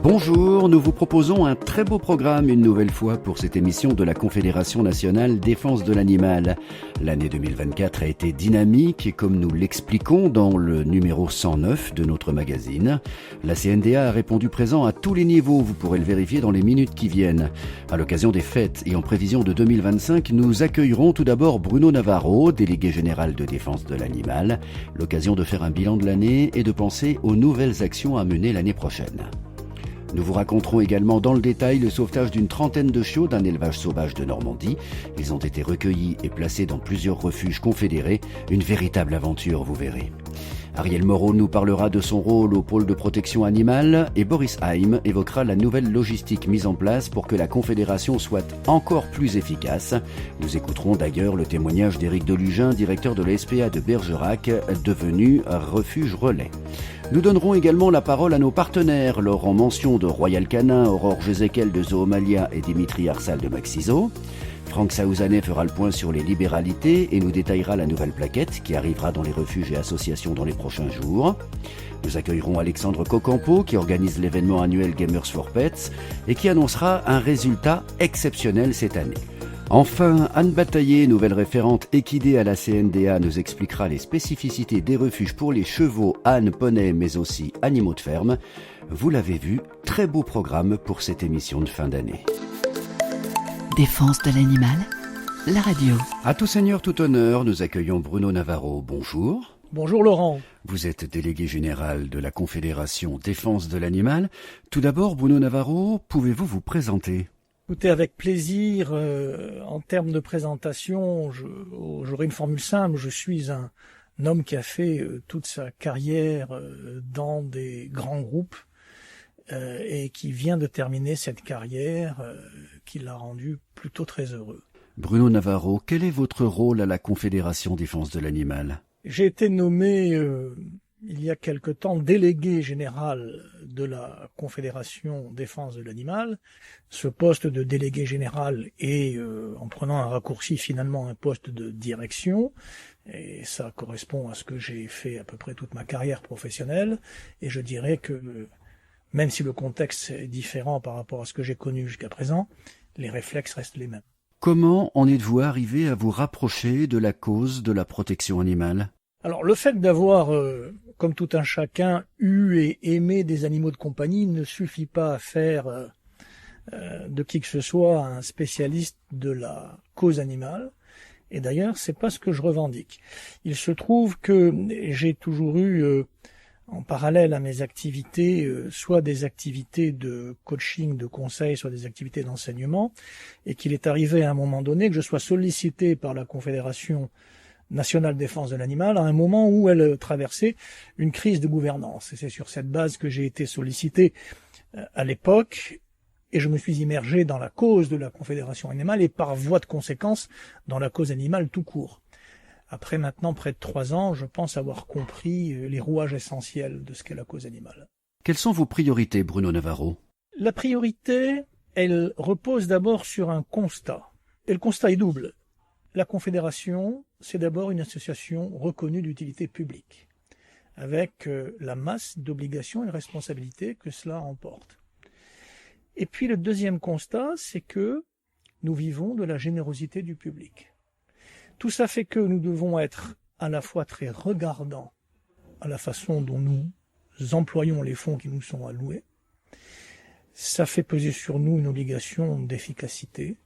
Bonjour, nous vous proposons un très beau programme une nouvelle fois pour cette émission de la Confédération nationale défense de l'animal. L'année 2024 a été dynamique et comme nous l'expliquons dans le numéro 109 de notre magazine, la CNDA a répondu présent à tous les niveaux, vous pourrez le vérifier dans les minutes qui viennent. À l'occasion des fêtes et en prévision de 2025, nous accueillerons tout d'abord Bruno Navarro, délégué général de défense de l'animal, l'occasion de faire un bilan de l'année et de penser aux nouvelles actions à mener l'année prochaine. Nous vous raconterons également dans le détail le sauvetage d'une trentaine de chiots d'un élevage sauvage de Normandie. Ils ont été recueillis et placés dans plusieurs refuges confédérés. Une véritable aventure, vous verrez. Ariel Moreau nous parlera de son rôle au pôle de protection animale et Boris Haim évoquera la nouvelle logistique mise en place pour que la Confédération soit encore plus efficace. Nous écouterons d'ailleurs le témoignage d'Éric Delugin, directeur de la SPA de Bergerac, devenu refuge relais. Nous donnerons également la parole à nos partenaires, Laurent Mention de Royal Canin, Aurore Jézéquel de Zoomalia et Dimitri Arsal de Maxiso. Franck Saouzanet fera le point sur les libéralités et nous détaillera la nouvelle plaquette qui arrivera dans les refuges et associations dans les prochains jours. Nous accueillerons Alexandre Cocampo qui organise l'événement annuel Gamers for Pets et qui annoncera un résultat exceptionnel cette année. Enfin, Anne Bataillé, nouvelle référente équidée à la CNDA, nous expliquera les spécificités des refuges pour les chevaux, ânes, poneys, mais aussi animaux de ferme. Vous l'avez vu, très beau programme pour cette émission de fin d'année. Défense de l'animal, la radio. À tout seigneur, tout honneur, nous accueillons Bruno Navarro. Bonjour. Bonjour Laurent. Vous êtes délégué général de la Confédération défense de l'animal. Tout d'abord, Bruno Navarro, pouvez-vous vous présenter ? Écoutez, avec plaisir, en termes de présentation, j'aurai une formule simple. Je suis un homme qui a fait toute sa carrière dans des grands groupes et qui vient de terminer cette carrière qui l'a rendu plutôt très heureux. Bruno Navarro, quel est votre rôle à la Confédération défense de l'animal ? J'ai été nommé il y a quelque temps délégué général de la Confédération défense de l'animal. Ce poste de délégué général est, en prenant un raccourci, finalement un poste de direction. Et ça correspond à ce que j'ai fait à peu près toute ma carrière professionnelle. Et je dirais que, même si le contexte est différent par rapport à ce que j'ai connu jusqu'à présent, les réflexes restent les mêmes. Comment en êtes-vous arrivé à vous rapprocher de la cause de la protection animale ? Alors, le fait d'avoir, comme tout un chacun, eu et aimé des animaux de compagnie ne suffit pas à faire de qui que ce soit un spécialiste de la cause animale. Et d'ailleurs, c'est pas ce que je revendique. Il se trouve que j'ai toujours eu, en parallèle à mes activités, soit des activités de coaching, de conseil, soit des activités d'enseignement, et qu'il est arrivé à un moment donné que je sois sollicité par la Confédération nationale défense de l'animal à un moment où elle traversait une crise de gouvernance. Et c'est sur cette base que j'ai été sollicité à l'époque, et je me suis immergé dans la cause de la Confédération animale et par voie de conséquence dans la cause animale tout court. Après maintenant près de 3 ans, je pense avoir compris les rouages essentiels de ce qu'est la cause animale. Quelles sont vos priorités, Bruno Navarro ? La priorité, elle repose d'abord sur un constat. Et le constat est double. La Confédération, c'est d'abord une association reconnue d'utilité publique, avec la masse d'obligations et de responsabilités que cela emporte. Et puis le deuxième constat, c'est que nous vivons de la générosité du public. Tout ça fait que nous devons être à la fois très regardants à la façon dont nous employons les fonds qui nous sont alloués. Ça fait peser sur nous une obligation d'efficacité,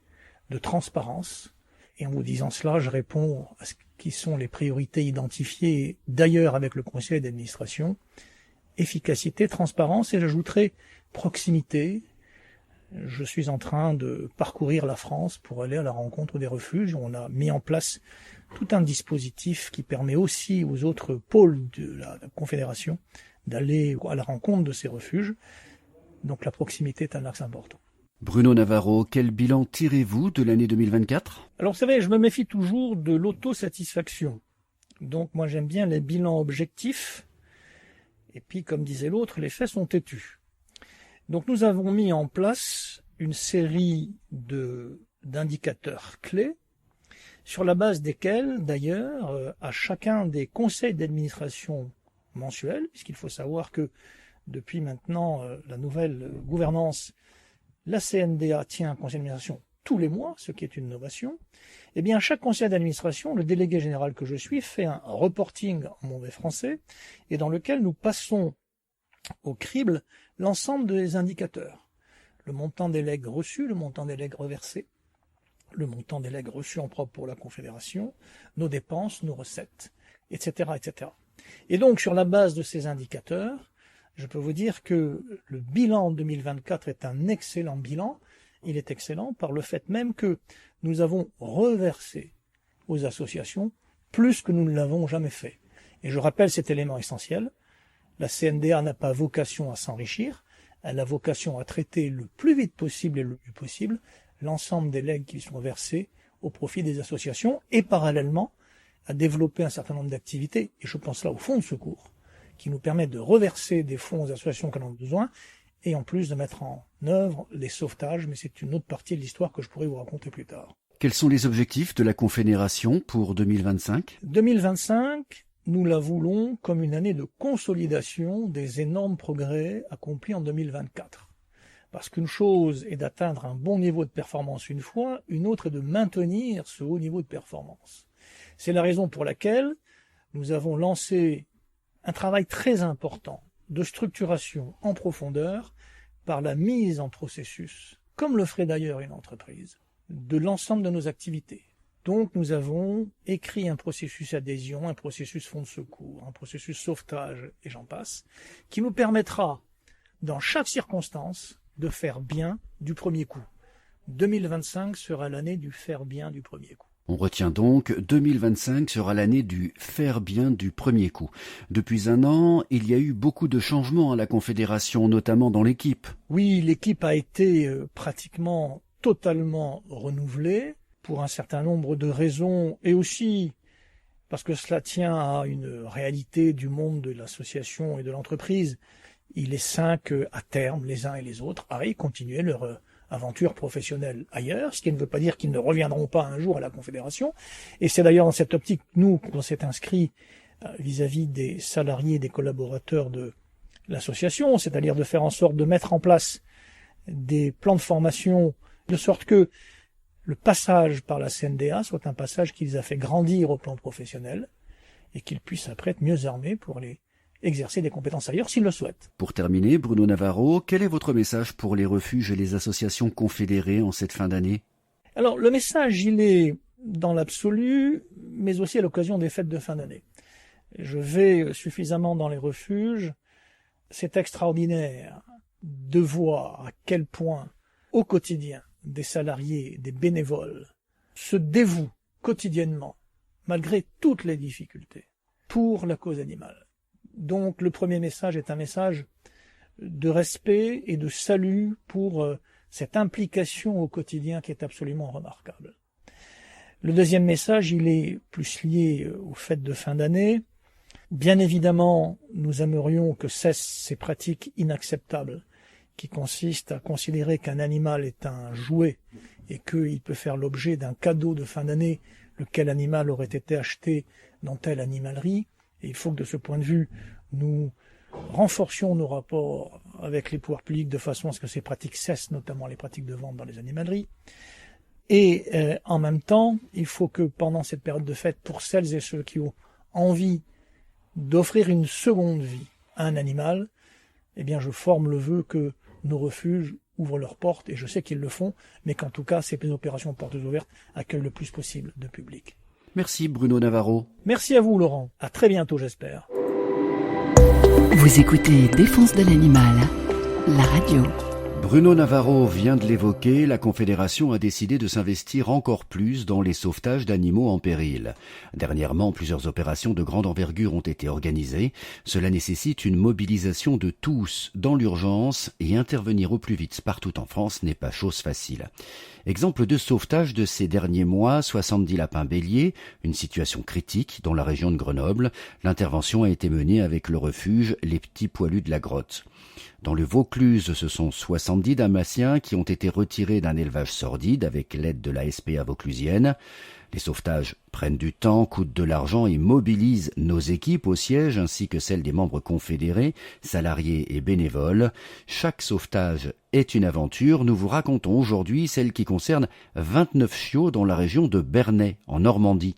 de transparence. Et en vous disant cela, je réponds à ce qui sont les priorités identifiées d'ailleurs avec le conseil d'administration. Efficacité, transparence et j'ajouterai proximité. Je suis en train de parcourir la France pour aller à la rencontre des refuges. On a mis en place tout un dispositif qui permet aussi aux autres pôles de la Confédération d'aller à la rencontre de ces refuges. Donc la proximité est un axe important. Bruno Navarro, quel bilan tirez-vous de l'année 2024 ? Alors vous savez, je me méfie toujours de l'autosatisfaction. Donc moi j'aime bien les bilans objectifs. Et puis comme disait l'autre, les faits sont têtus. Donc nous avons mis en place une série d'indicateurs clés sur la base desquels, d'ailleurs, à chacun des conseils d'administration mensuels, puisqu'il faut savoir que depuis maintenant la nouvelle gouvernance, la CNDA tient un conseil d'administration tous les mois, ce qui est une innovation. Eh bien, à chaque conseil d'administration, le délégué général que je suis fait un reporting en mauvais français, et dans lequel nous passons au crible l'ensemble des indicateurs. Le montant des legs reçus, le montant des legs reversés, le montant des legs reçus en propre pour la Confédération, nos dépenses, nos recettes, etc., etc. Et donc, sur la base de ces indicateurs, je peux vous dire que le bilan 2024 est un excellent bilan. Il est excellent par le fait même que nous avons reversé aux associations plus que nous ne l'avons jamais fait. Et je rappelle cet élément essentiel. La CNDA n'a pas vocation à s'enrichir, elle a vocation à traiter le plus vite possible et le plus possible l'ensemble des legs qui sont versés au profit des associations et parallèlement à développer un certain nombre d'activités, et je pense là au fonds de secours, qui nous permet de reverser des fonds aux associations qui en ont besoin, et en plus de mettre en œuvre les sauvetages, mais c'est une autre partie de l'histoire que je pourrais vous raconter plus tard. Quels sont les objectifs de la Confédération pour 2025 ? 2025, nous la voulons comme une année de consolidation des énormes progrès accomplis en 2024. Parce qu'une chose est d'atteindre un bon niveau de performance une fois, une autre est de maintenir ce haut niveau de performance. C'est la raison pour laquelle nous avons lancé un travail très important de structuration en profondeur par la mise en processus, comme le ferait d'ailleurs une entreprise, de l'ensemble de nos activités. Donc nous avons écrit un processus adhésion, un processus fonds de secours, un processus sauvetage, et j'en passe, qui nous permettra, dans chaque circonstance, de faire bien du premier coup. 2025 sera l'année du faire bien du premier coup. On retient donc 2025 sera l'année du faire bien du premier coup. Depuis un an, il y a eu beaucoup de changements à la Confédération, notamment dans l'équipe. Oui, l'équipe a été pratiquement totalement renouvelée pour un certain nombre de raisons et aussi parce que cela tient à une réalité du monde de l'association et de l'entreprise. Il est sain qu'à terme, les uns et les autres aillent continuer leur aventure professionnelle ailleurs, ce qui ne veut pas dire qu'ils ne reviendront pas un jour à la Confédération. Et c'est d'ailleurs dans cette optique, nous, qu'on s'est inscrit vis-à-vis des salariés et des collaborateurs de l'association, c'est-à-dire de faire en sorte de mettre en place des plans de formation, de sorte que le passage par la CNDA soit un passage qui les a fait grandir au plan professionnel et qu'ils puissent après être mieux armés pour les exercer des compétences ailleurs s'ils le souhaitent. Pour terminer, Bruno Navarro, quel est votre message pour les refuges et les associations confédérées en cette fin d'année ? Alors, le message, il est dans l'absolu, mais aussi à l'occasion des fêtes de fin d'année. Je vais suffisamment dans les refuges. C'est extraordinaire de voir à quel point, au quotidien, des salariés, des bénévoles, se dévouent quotidiennement, malgré toutes les difficultés, pour la cause animale. Donc le premier message est un message de respect et de salut pour cette implication au quotidien qui est absolument remarquable. Le deuxième message, il est plus lié aux fêtes de fin d'année. Bien évidemment, nous aimerions que cessent ces pratiques inacceptables qui consistent à considérer qu'un animal est un jouet et qu'il peut faire l'objet d'un cadeau de fin d'année, lequel animal aurait été acheté dans telle animalerie. Et il faut que de ce point de vue, nous renforcions nos rapports avec les pouvoirs publics de façon à ce que ces pratiques cessent, notamment les pratiques de vente dans les animaleries. Et en même temps, il faut que pendant cette période de fête, pour celles et ceux qui ont envie d'offrir une seconde vie à un animal, eh bien je forme le vœu que nos refuges ouvrent leurs portes, et je sais qu'ils le font, mais qu'en tout cas, ces opérations portes ouvertes accueillent le plus possible de public. Merci Bruno Navarro. Merci à vous Laurent. À très bientôt j'espère. Vous écoutez Défense de l'animal, la radio. Bruno Navarro vient de l'évoquer, la Confédération a décidé de s'investir encore plus dans les sauvetages d'animaux en péril. Dernièrement, plusieurs opérations de grande envergure ont été organisées. Cela nécessite une mobilisation de tous dans l'urgence et intervenir au plus vite partout en France n'est pas chose facile. Exemple de sauvetage de ces derniers mois, 70 lapins béliers, une situation critique dans la région de Grenoble. L'intervention a été menée avec le refuge Les Petits Poilus de la Grotte. Dans le Vaucluse, ce sont 70 dalmatiens qui ont été retirés d'un élevage sordide avec l'aide de la SPA vauclusienne. Les sauvetages prennent du temps, coûtent de l'argent et mobilisent nos équipes au siège ainsi que celles des membres confédérés, salariés et bénévoles. Chaque sauvetage est une aventure. Nous vous racontons aujourd'hui celle qui concerne 29 chiots dans la région de Bernay, en Normandie.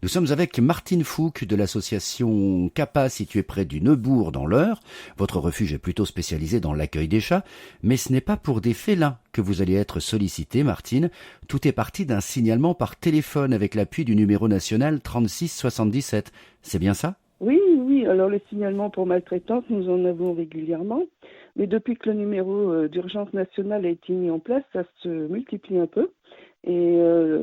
Nous sommes avec Martine Fouque de l'association CAPA située près du Neubourg dans l'Eure. Votre refuge est plutôt spécialisé dans l'accueil des chats, mais ce n'est pas pour des félins que vous allez être sollicité, Martine. Tout est parti d'un signalement par téléphone avec l'appui du numéro national 36 77. C'est bien ça ? Oui. Alors les signalements pour maltraitance, nous en avons régulièrement. Mais depuis que le numéro d'urgence nationale a été mis en place, ça se multiplie un peu. Et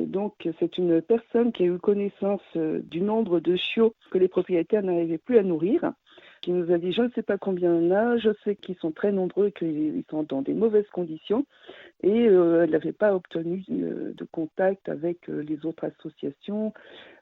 donc, c'est une personne qui a eu connaissance du nombre de chiots que les propriétaires n'arrivaient plus à nourrir, qui nous a dit « je ne sais pas combien il y en a, je sais qu'ils sont très nombreux, qu'ils sont dans des mauvaises conditions ». Et elle n'avait pas obtenu de contact avec les autres associations.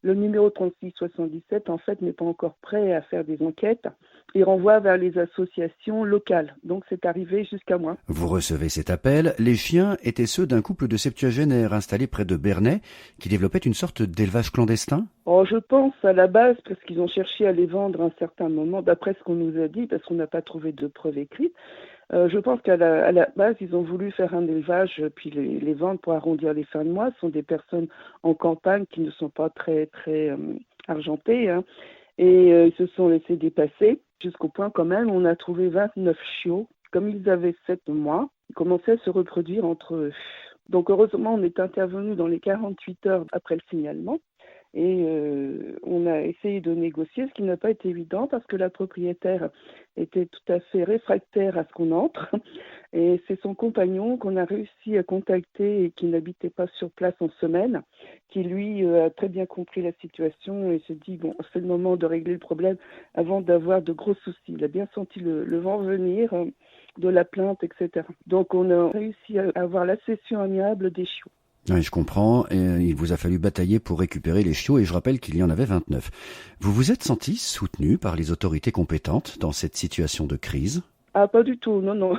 Le numéro 3677, en fait, n'est pas encore prêt à faire des enquêtes. Il renvoie vers les associations locales. Donc, c'est arrivé jusqu'à moi. Vous recevez cet appel. Les chiens étaient ceux d'un couple de septuagénaires installés près de Bernay qui développait une sorte d'élevage clandestin ? Je pense à la base, parce qu'ils ont cherché à les vendre à un certain moment, d'après ce qu'on nous a dit, parce qu'on n'a pas trouvé de preuves écrites. Je pense qu'à la base, ils ont voulu faire un élevage, puis les vendre pour arrondir les fins de mois. Ce sont des personnes en campagne qui ne sont pas très argentées, hein. Et ils se sont laissés dépasser, jusqu'au point quand même, on a trouvé 29 chiots. Comme ils avaient 7 mois, ils commençaient à se reproduire entre eux. Donc heureusement, on est intervenu dans les 48 heures après le signalement. Et on a essayé de négocier, ce qui n'a pas été évident parce que la propriétaire était tout à fait réfractaire à ce qu'on entre. Et c'est son compagnon qu'on a réussi à contacter et qui n'habitait pas sur place en semaine, qui lui a très bien compris la situation et se dit bon, c'est le moment de régler le problème avant d'avoir de gros soucis. Il a bien senti le vent venir de la plainte, etc. Donc on a réussi à avoir la cession amiable des chiots. Oui, je comprends. Et il vous a fallu batailler pour récupérer les chiots et je rappelle qu'il y en avait 29. Vous vous êtes senti soutenu par les autorités compétentes dans cette situation de crise ? Ah, pas du tout, non.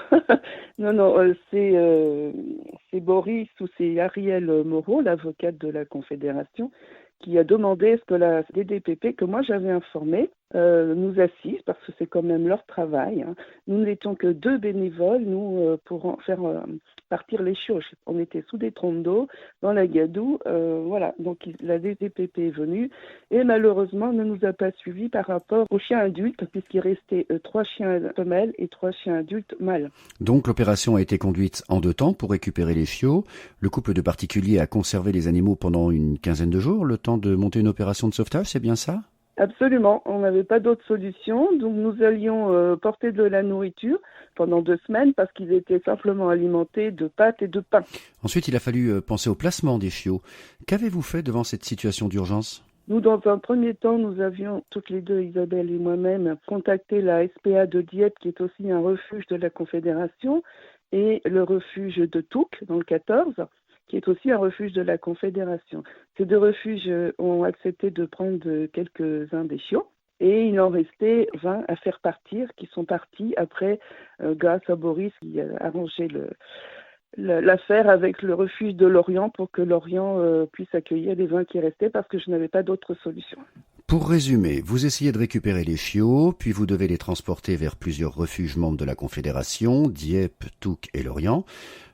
Non, c'est Boris ou c'est Ariel Moreau, l'avocate de la Confédération, qui a demandé à ce que la DDPP, que moi j'avais informé, nous assiste, parce que c'est quand même leur travail. Hein. Nous n'étions que 2 bénévoles, pour faire partir les chiots. On était sous des trompes d'eau, dans la gadoue, voilà. Donc la DDPP est venue, et malheureusement ne nous a pas suivis par rapport aux chiens adultes, puisqu'il restait 3 chiens femelles et 3 chiens adultes mâles. Donc l'opération a été conduite en 2 temps pour récupérer les chiots. Le couple de particuliers a conservé les animaux pendant une quinzaine de jours, le temps de monter une opération de sauvetage, c'est bien ça ? Absolument, on n'avait pas d'autre solution, donc nous allions porter de la nourriture pendant 2 semaines parce qu'ils étaient simplement alimentés de pâtes et de pain. Ensuite, il a fallu penser au placement des chiots. Qu'avez-vous fait devant cette situation d'urgence ? Nous, dans un premier temps, nous avions, toutes les deux, Isabelle et moi-même, contacté la SPA de Dieppe, qui est aussi un refuge de la Confédération, et le refuge de Touques, dans le 14, qui est aussi un refuge de la Confédération. Ces 2 refuges ont accepté de prendre quelques-uns des chiots et il en restait 20 à faire partir, qui sont partis après, grâce à Boris qui a arrangé l'affaire avec le refuge de Lorient pour que Lorient puisse accueillir les 20 qui restaient parce que je n'avais pas d'autre solution. Pour résumer, vous essayez de récupérer les chiots, puis vous devez les transporter vers plusieurs refuges membres de la Confédération, Dieppe, Touques et Lorient.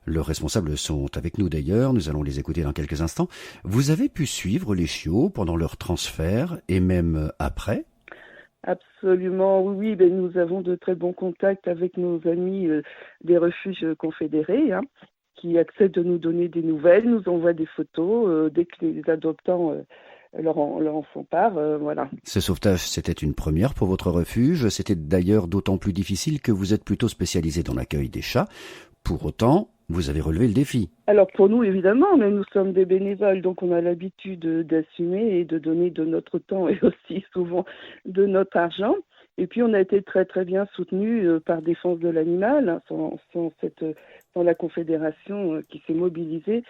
Leurs responsables sont avec nous d'ailleurs, nous allons les écouter dans quelques instants. Vous avez pu suivre les chiots pendant leur transfert et même après ? Absolument, oui. Nous avons de très bons contacts avec nos amis des refuges confédérés, hein, qui acceptent de nous donner des nouvelles, nous envoient des photos dès que les adoptants leur en font part, voilà. Ce sauvetage, c'était une première pour votre refuge. C'était d'ailleurs d'autant plus difficile que vous êtes plutôt spécialisé dans l'accueil des chats. Pour autant, vous avez relevé le défi. Alors pour nous, évidemment, mais nous sommes des bénévoles, donc on a l'habitude d'assumer et de donner de notre temps et aussi souvent de notre argent. Et puis on a été très très bien soutenus par Défense de l'animal, hein, sans la Confédération qui s'est mobilisée.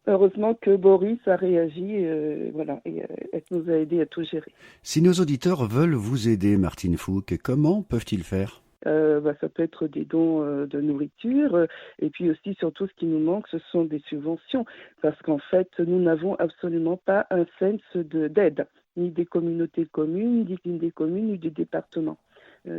Heureusement que Boris a réagi, et nous a aidés à tout gérer. Si nos auditeurs veulent vous aider, Martine Fouque, comment peuvent-ils faire ? Ça peut être des dons de nourriture. Et puis aussi, surtout, ce qui nous manque, ce sont des subventions. Parce qu'en fait, nous n'avons absolument pas un cent d'aide, ni des communautés de communes, ni des communes, ni du département.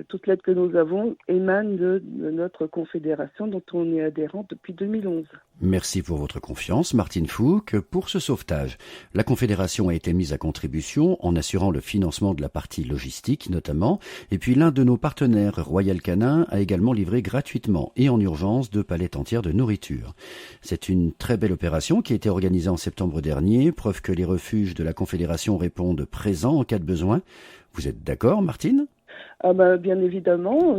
Toute l'aide que nous avons émane de notre confédération dont on est adhérent depuis 2011. Merci pour votre confiance, Martine Fouque. Pour ce sauvetage, la Confédération a été mise à contribution en assurant le financement de la partie logistique notamment, et puis l'un de nos partenaires, Royal Canin, a également livré gratuitement et en urgence 2 palettes entières de nourriture. C'est une très belle opération qui a été organisée en septembre dernier, preuve que les refuges de la Confédération répondent présents en cas de besoin. Vous êtes d'accord, Martine ? Bien évidemment,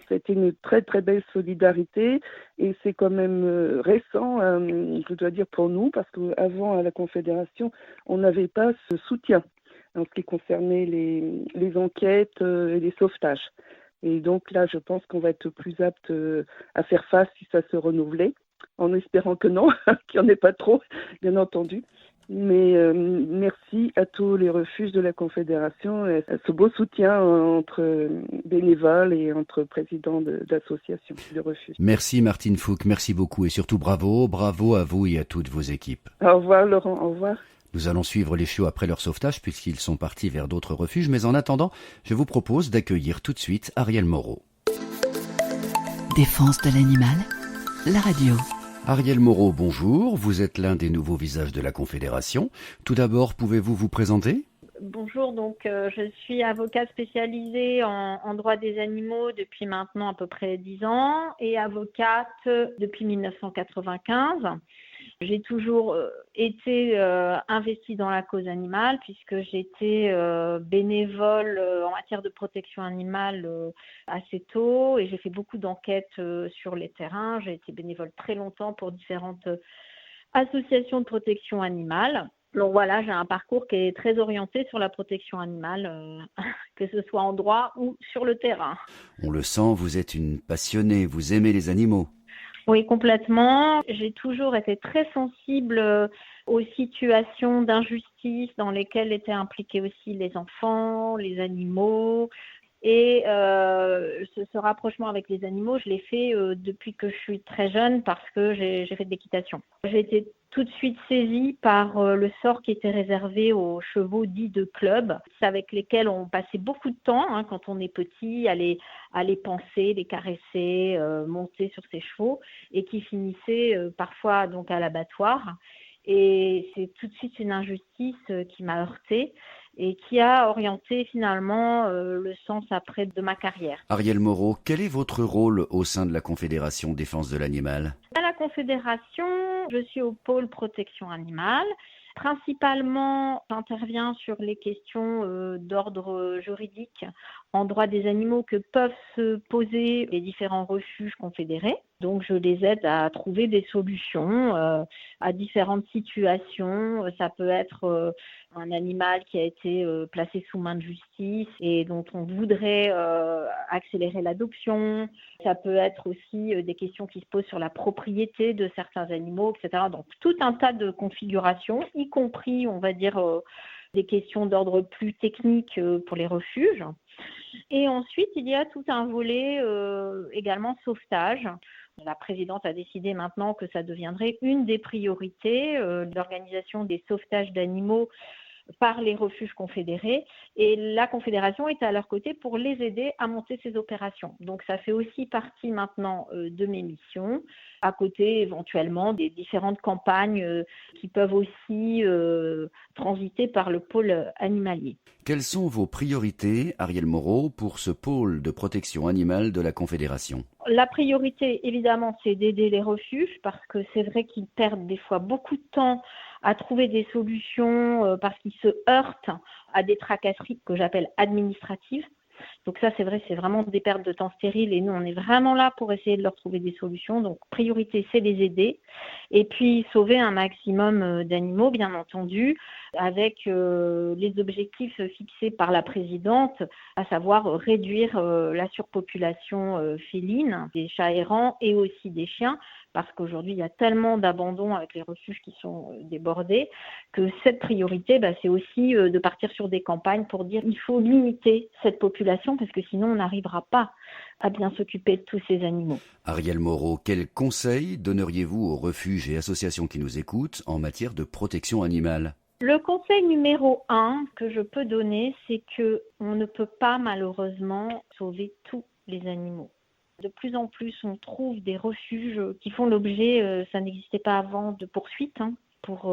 c'était une très très belle solidarité et c'est quand même récent, je dois dire pour nous, parce qu'avant à la Confédération, on n'avait pas ce soutien en ce qui concernait les enquêtes et les sauvetages. Et donc là, je pense qu'on va être plus apte à faire face si ça se renouvelait, en espérant que non, qu'il n'y en ait pas trop, bien entendu. Mais merci à tous les refuges de la Confédération, à ce beau soutien entre bénévoles et entre présidents d'associations de refuges. Merci Martine Fouque, merci beaucoup et surtout bravo à vous et à toutes vos équipes. Au revoir Laurent, au revoir. Nous allons suivre les chiots après leur sauvetage puisqu'ils sont partis vers d'autres refuges, mais en attendant, je vous propose d'accueillir tout de suite Ariel Moreau. Défense de l'animal, la radio. Ariel Moreau, bonjour. Vous êtes l'un des nouveaux visages de la Confédération. Tout d'abord, pouvez-vous vous présenter ? Bonjour, donc je suis avocate spécialisée en droit des animaux depuis maintenant à peu près 10 ans et avocate depuis 1995. J'ai toujours été investie dans la cause animale puisque j'étais bénévole en matière de protection animale assez tôt et j'ai fait beaucoup d'enquêtes sur les terrains. J'ai été bénévole très longtemps pour différentes associations de protection animale. Donc voilà, j'ai un parcours qui est très orienté sur la protection animale, que ce soit en droit ou sur le terrain. On le sent, vous êtes une passionnée, vous aimez les animaux. Oui, complètement. J'ai toujours été très sensible aux situations d'injustice dans lesquelles étaient impliqués aussi les enfants, les animaux. Et ce rapprochement avec les animaux, je l'ai fait depuis que je suis très jeune parce que j'ai fait de l'équitation. J'ai été tout de suite saisie par le sort qui était réservé aux chevaux dits de club, avec lesquels on passait beaucoup de temps quand on est petit, à les panser, les caresser, monter sur ses chevaux, et qui finissaient parfois donc à l'abattoir. Et c'est tout de suite une injustice qui m'a heurtée et qui a orienté finalement le sens après de ma carrière. Ariel Moreau, quel est votre rôle au sein de la Confédération Défense de l'Animal ? À la Confédération, je suis au pôle protection animale. Principalement, j'interviens sur les questions d'ordre juridique en droit des animaux que peuvent se poser les différents refuges confédérés. Donc, je les aide à trouver des solutions à différentes situations. Ça peut être un animal qui a été placé sous main de justice et dont on voudrait accélérer l'adoption. Ça peut être aussi des questions qui se posent sur la propriété de certains animaux, etc. Donc, tout un tas de configurations, y compris, on va dire, des questions d'ordre plus technique pour les refuges. Et ensuite, il y a tout un volet également sauvetage. La présidente a décidé maintenant que ça deviendrait une des priorités de l'organisation des sauvetages d'animaux par les refuges confédérés, et la Confédération est à leur côté pour les aider à monter ces opérations. Donc ça fait aussi partie maintenant de mes missions, à côté éventuellement des différentes campagnes qui peuvent aussi transiter par le pôle animalier. Quelles sont vos priorités, Ariel Moreau, pour ce pôle de protection animale de la Confédération ? La priorité, évidemment, c'est d'aider les refuges parce que c'est vrai qu'ils perdent des fois beaucoup de temps à trouver des solutions parce qu'ils se heurtent à des tracasseries que j'appelle administratives. Donc ça, c'est vrai, c'est vraiment des pertes de temps stériles et nous, on est vraiment là pour essayer de leur trouver des solutions. Donc, priorité, c'est les aider et puis sauver un maximum d'animaux, bien entendu, avec les objectifs fixés par la présidente, à savoir réduire la surpopulation féline des chats errants et aussi des chiens, parce qu'aujourd'hui, il y a tellement d'abandon avec les refuges qui sont débordés que cette priorité, c'est aussi de partir sur des campagnes pour dire qu'il faut limiter cette population parce que sinon on n'arrivera pas à bien s'occuper de tous ces animaux. Arielle Moreau, quels conseils donneriez-vous aux refuges et associations qui nous écoutent en matière de protection animale ? Le conseil numéro 1 que je peux donner, c'est que on ne peut pas malheureusement sauver tous les animaux. De plus en plus, on trouve des refuges qui font l'objet, ça n'existait pas avant, de poursuites pour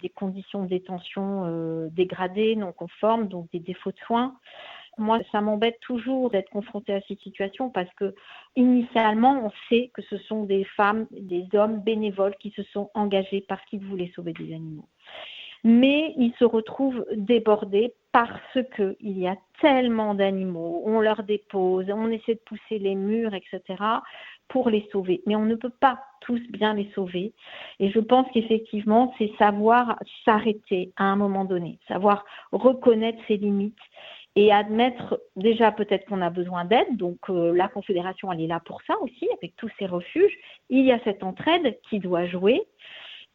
des conditions de détention dégradées, non conformes, donc des défauts de soins. Moi, ça m'embête toujours d'être confrontée à cette situation parce que, initialement, on sait que ce sont des femmes, des hommes bénévoles qui se sont engagés parce qu'ils voulaient sauver des animaux. Mais ils se retrouvent débordés parce qu'il y a tellement d'animaux, on leur dépose, on essaie de pousser les murs, etc., pour les sauver. Mais on ne peut pas tous bien les sauver. Et je pense qu'effectivement, c'est savoir s'arrêter à un moment donné, savoir reconnaître ses limites et admettre déjà peut-être qu'on a besoin d'aide. Donc la Confédération, elle est là pour ça aussi, avec tous ces refuges. Il y a cette entraide qui doit jouer.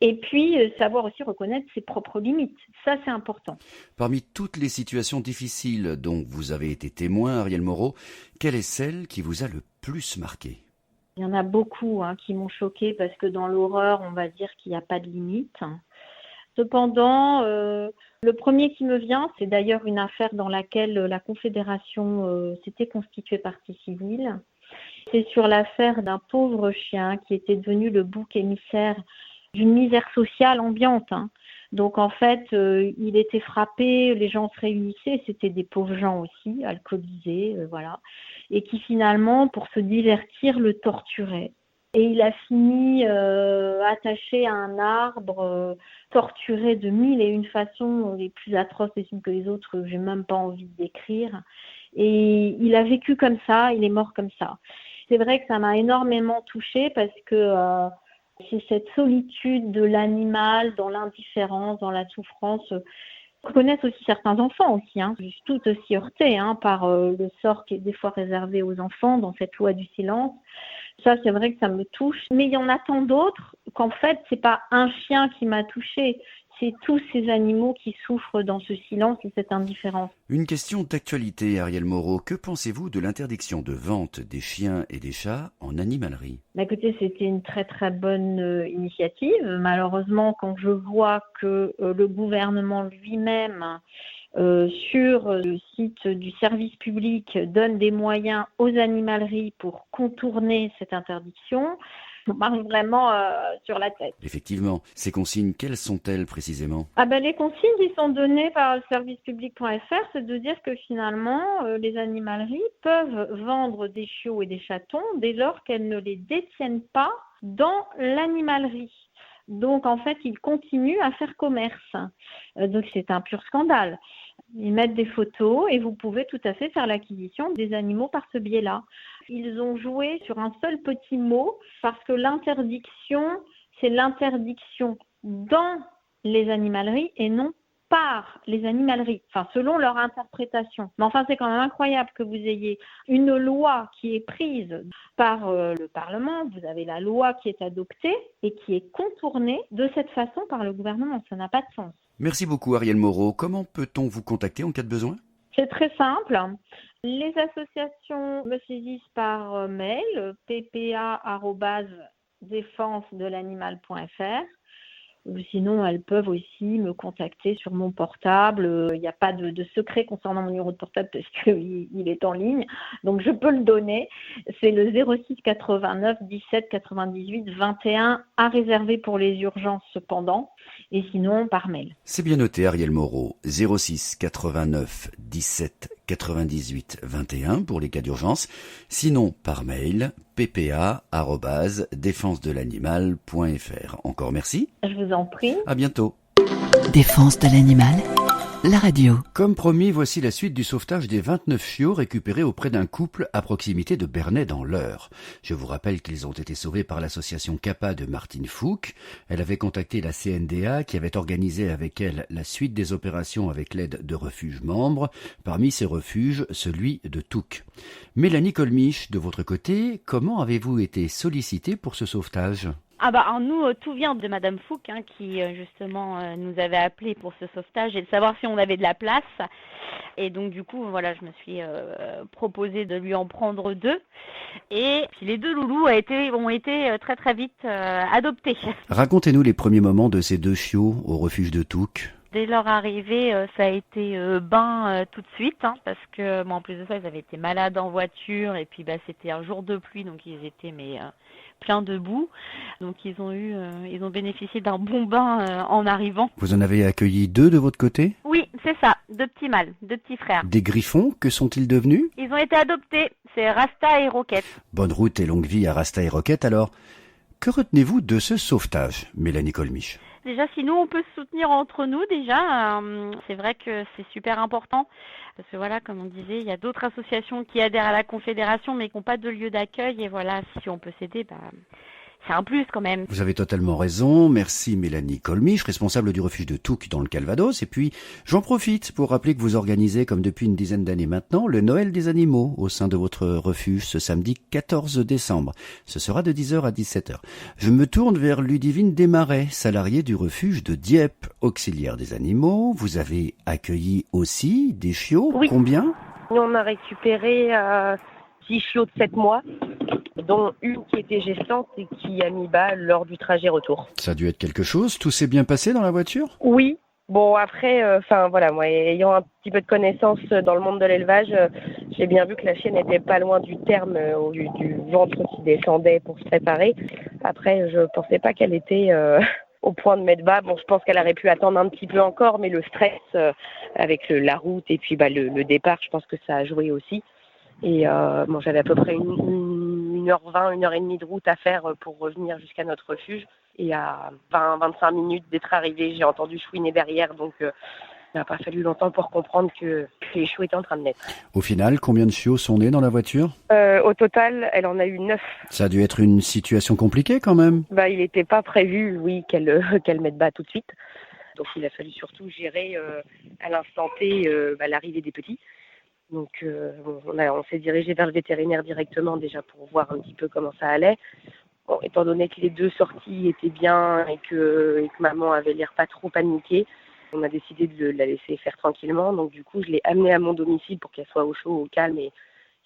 Et puis, savoir aussi reconnaître ses propres limites. Ça, c'est important. Parmi toutes les situations difficiles dont vous avez été témoin, Arielle Moreau, quelle est celle qui vous a le plus marqué ? Il y en a beaucoup qui m'ont choquée parce que dans l'horreur, on va dire qu'il n'y a pas de limite. Cependant, le premier qui me vient, c'est d'ailleurs une affaire dans laquelle la Confédération s'était constituée partie civile. C'est sur l'affaire d'un pauvre chien qui était devenu le bouc émissaire d'une misère sociale ambiante. Donc en fait, il était frappé, les gens se réunissaient, c'était des pauvres gens aussi, alcoolisés, voilà, et qui finalement, pour se divertir, le torturaient. Et il a fini attaché à un arbre, torturé de 1001 façons, les plus atroces les unes que les autres, j'ai même pas envie de décrire. Et il a vécu comme ça, il est mort comme ça. C'est vrai que ça m'a énormément touchée parce que c'est cette solitude de l'animal dans l'indifférence, dans la souffrance, que connaissent aussi certains enfants aussi. Je suis tout aussi heurtée par le sort qui est des fois réservé aux enfants dans cette loi du silence. Ça, c'est vrai que ça me touche. Mais il y en a tant d'autres qu'en fait, c'est pas un chien qui m'a touchée. C'est tous ces animaux qui souffrent dans ce silence et cette indifférence. Une question d'actualité, Arielle Moreau. Que pensez-vous de l'interdiction de vente des chiens et des chats en animalerie ? Écoutez, c'était une très très bonne initiative. Malheureusement, quand je vois que le gouvernement lui-même, sur le site du service public, donne des moyens aux animaleries pour contourner cette interdiction, on marche vraiment sur la tête. Effectivement. Ces consignes, quelles sont-elles précisément ? Les consignes qui sont données par le servicepublic.fr, c'est de dire que finalement, les animaleries peuvent vendre des chiots et des chatons dès lors qu'elles ne les détiennent pas dans l'animalerie. Donc, en fait, ils continuent à faire commerce. Donc, c'est un pur scandale. Ils mettent des photos et vous pouvez tout à fait faire l'acquisition des animaux par ce biais-là. Ils ont joué sur un seul petit mot parce que l'interdiction, c'est l'interdiction dans les animaleries et non par les animaleries, selon leur interprétation. Mais c'est quand même incroyable que vous ayez une loi qui est prise par le Parlement, vous avez la loi qui est adoptée et qui est contournée de cette façon par le gouvernement. Ça n'a pas de sens. Merci beaucoup Arielle Moreau. Comment peut-on vous contacter en cas de besoin ? C'est très simple. Les associations me saisissent par mail, ppa@défensedelanimal.fr. Sinon, elles peuvent aussi me contacter sur mon portable. Il n'y a pas de secret concernant mon numéro de portable parce qu'il est en ligne. Donc, je peux le donner. C'est le 06 89 17 98 21 à réserver pour les urgences cependant. Et sinon, par mail. C'est bien noté, Arielle Moreau. 06 89 17 98 21 pour les cas d'urgence. Sinon, par mail, ppa@défensedelanimal.fr. Encore merci. Je vous en prie. À bientôt. Défense de l'animal, la radio. Comme promis, voici la suite du sauvetage des 29 chiots récupérés auprès d'un couple à proximité de Bernay dans l'Eure. Je vous rappelle qu'ils ont été sauvés par l'association CAPA de Martine Fouque. Elle avait contacté la CNDA qui avait organisé avec elle la suite des opérations avec l'aide de refuges membres. Parmi ces refuges, celui de Touques. Mélanie Colmiche, de votre côté, comment avez-vous été sollicitée pour ce sauvetage ? Nous, tout vient de Madame Fouque, qui justement nous avait appelé pour ce sauvetage et de savoir si on avait de la place. Et donc du coup, voilà, je me suis proposé de lui en prendre 2. Et puis les 2 loulous ont été très très vite adoptés. Racontez-nous les premiers moments de ces 2 chiots au refuge de Touques. Dès leur arrivée, ça a été bain tout de suite, parce que en plus de ça, ils avaient été malades en voiture et puis c'était un jour de pluie, donc ils étaient pleins de boue. Donc ils ont bénéficié d'un bon bain en arrivant. Vous en avez accueilli 2 de votre côté ? Oui, c'est ça, 2 petits mâles, 2 petits frères. Des griffons, que sont-ils devenus ? Ils ont été adoptés, c'est Rasta et Roquette. Bonne route et longue vie à Rasta et Roquette alors. Que retenez-vous de ce sauvetage, Mélanie Colmiche ? Déjà, si nous, on peut se soutenir entre nous, déjà, c'est vrai que c'est super important. Parce que voilà, comme on disait, il y a d'autres associations qui adhèrent à la Confédération, mais qui n'ont pas de lieu d'accueil. Et voilà, si on peut s'aider, c'est un plus quand même. Vous avez totalement raison. Merci Mélanie Colmiche, responsable du refuge de Touques dans le Calvados. Et puis, j'en profite pour rappeler que vous organisez, comme depuis une dizaine d'années maintenant, le Noël des animaux au sein de votre refuge ce samedi 14 décembre. Ce sera de 10h à 17h. Je me tourne vers Ludivine Desmarais, salariée du refuge de Dieppe, auxiliaire des animaux. Vous avez accueilli aussi des chiots. Oui. Combien ? Nous, on a récupéré 6 chiots de 7 mois, dont une qui était gestante et qui a mis bas lors du trajet retour. Ça a dû être quelque chose. Tout s'est bien passé dans la voiture ? Oui. Bon, après, moi, ayant un petit peu de connaissances dans le monde de l'élevage, j'ai bien vu que la chienne n'était pas loin du terme, du ventre qui descendait pour se préparer. Après, je pensais pas qu'elle était au point de mettre bas. Bon, je pense qu'elle aurait pu attendre un petit peu encore, mais le stress avec la route et puis le départ, je pense que ça a joué aussi. Et j'avais à peu près 1h20, 1h30 de route à faire pour revenir jusqu'à notre refuge. Et à 20-25 minutes d'être arrivée, j'ai entendu chouiner derrière. Donc, il n'a pas fallu longtemps pour comprendre que les chiots étaient en train de naître. Au final, combien de chiots sont nés dans la voiture ? Au total, elle en a eu 9. Ça a dû être une situation compliquée quand même. Il n'était pas prévu, oui, qu'elle mette bas tout de suite. Donc, il a fallu surtout gérer à l'instant T l'arrivée des petits. Donc, on s'est dirigé vers le vétérinaire directement déjà pour voir un petit peu comment ça allait. Bon, étant donné que les 2 sorties étaient bien et que maman avait l'air pas trop paniquée, on a décidé de la laisser faire tranquillement. Donc, du coup, je l'ai amenée à mon domicile pour qu'elle soit au chaud, au calme et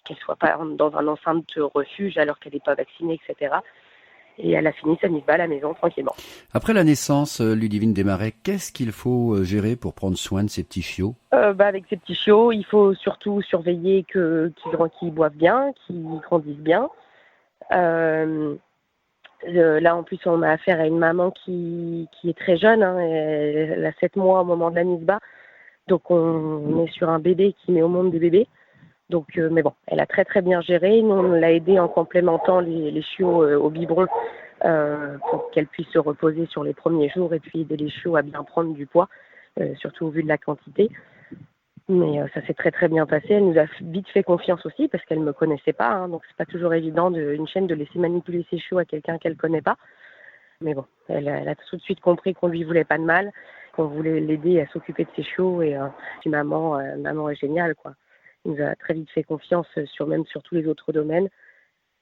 qu'elle soit pas dans un enceinte refuge alors qu'elle n'est pas vaccinée, etc. Et elle a fini sa mise bas à la maison tranquillement. Après la naissance, Ludivine Desmarais, qu'est-ce qu'il faut gérer pour prendre soin de ces petits chiots ? Avec ces petits chiots, il faut surtout surveiller qu'ils boivent bien, qu'ils grandissent bien. Là, en plus, on a affaire à une maman qui est très jeune. Elle a 7 mois au moment de la mise bas. Donc, on est sur un bébé qui met au monde des bébés. Donc, mais bon, elle a très très bien géré. Nous, on l'a aidée en complémentant les chiots au biberon pour qu'elle puisse se reposer sur les premiers jours et puis aider les chiots à bien prendre du poids, surtout au vu de la quantité. Mais ça s'est très très bien passé. Elle nous a vite fait confiance aussi parce qu'elle ne me connaissait pas. Donc, c'est pas toujours évident une chienne de laisser manipuler ses chiots à quelqu'un qu'elle connaît pas. Mais bon, elle a tout de suite compris qu'on lui voulait pas de mal, qu'on voulait l'aider à s'occuper de ses chiots. Et puis maman est géniale, quoi. Elle nous a très vite fait confiance sur tous les autres domaines.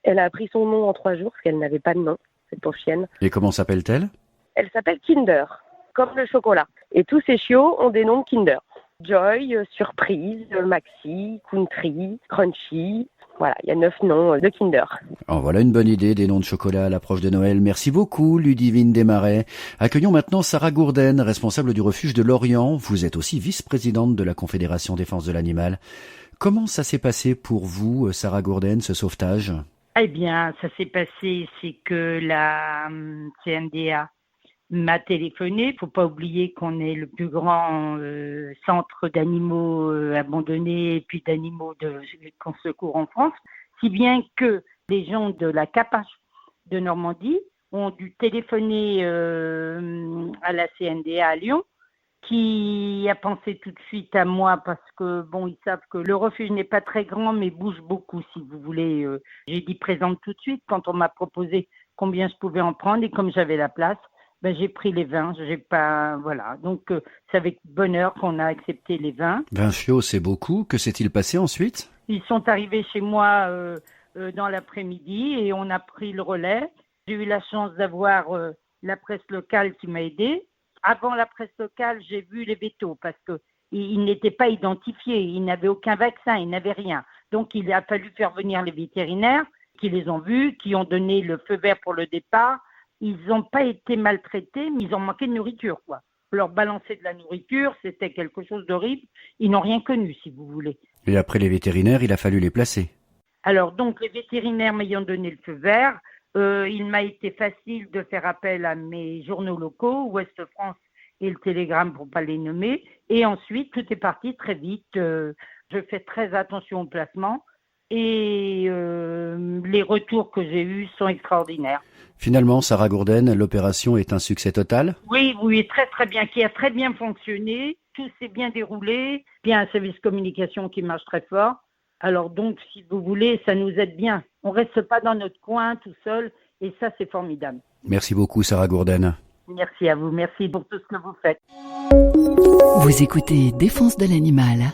Elle a appris son nom en 3 jours parce qu'elle n'avait pas de nom, cette pauvre chienne. Et comment s'appelle-t-elle ? Elle s'appelle Kinder, comme le chocolat. Et tous ces chiots ont des noms de Kinder. Joy, Surprise, Maxi, Country, Crunchy. Voilà, il y a 9 noms de Kinder. Voilà une bonne idée, des noms de chocolat à l'approche de Noël. Merci beaucoup, Ludivine Desmarais. Accueillons maintenant Sarah Gourden, responsable du refuge de Lorient. Vous êtes aussi vice-présidente de la Confédération Défense de l'Animal. Comment ça s'est passé pour vous, Sarah Gourden, ce sauvetage ? Eh bien, ça s'est passé, c'est que la CNDA m'a téléphoné. Il ne faut pas oublier qu'on est le plus grand centre d'animaux abandonnés et puis d'animaux de secours en France, si bien que les gens de la CAPACH de Normandie ont dû téléphoner à la CNDA à Lyon, qui a pensé tout de suite à moi parce que, ils savent que le refuge n'est pas très grand, mais bouge beaucoup, si vous voulez. J'ai dit présente tout de suite quand on m'a proposé combien je pouvais en prendre et comme j'avais la place, j'ai pris les 20, Donc, c'est avec bonheur qu'on a accepté les 20. 20 chiots, c'est beaucoup. Que s'est-il passé ensuite ? Ils sont arrivés chez moi dans l'après-midi et on a pris le relais. J'ai eu la chance d'avoir la presse locale qui m'a aidée. Avant la presse locale, j'ai vu les vétos parce qu'ils n'étaient pas identifiés, ils n'avaient aucun vaccin, ils n'avaient rien. Donc il a fallu faire venir les vétérinaires qui les ont vus, qui ont donné le feu vert pour le départ. Ils n'ont pas été maltraités, mais ils ont manqué de nourriture, quoi. Leur balancer de la nourriture, c'était quelque chose d'horrible. Ils n'ont rien connu, si vous voulez. Et après les vétérinaires, il a fallu les placer. Alors donc les vétérinaires m'ayant donné le feu vert, il m'a été facile de faire appel à mes journaux locaux, Ouest France et le Télégramme pour pas les nommer. Et ensuite, tout est parti très vite. Je fais très attention au placement et les retours que j'ai eus sont extraordinaires. Finalement, Sarah Gourden, l'opération est un succès total ? Oui, très très bien, qui a très bien fonctionné. Tout s'est bien déroulé. Bien un service communication qui marche très fort. Alors donc, si vous voulez, ça nous aide bien. On reste pas dans notre coin tout seul et ça, c'est formidable. Merci beaucoup, Sarah Gourden. Merci à vous, merci pour tout ce que vous faites. Vous écoutez Défense de l'animal,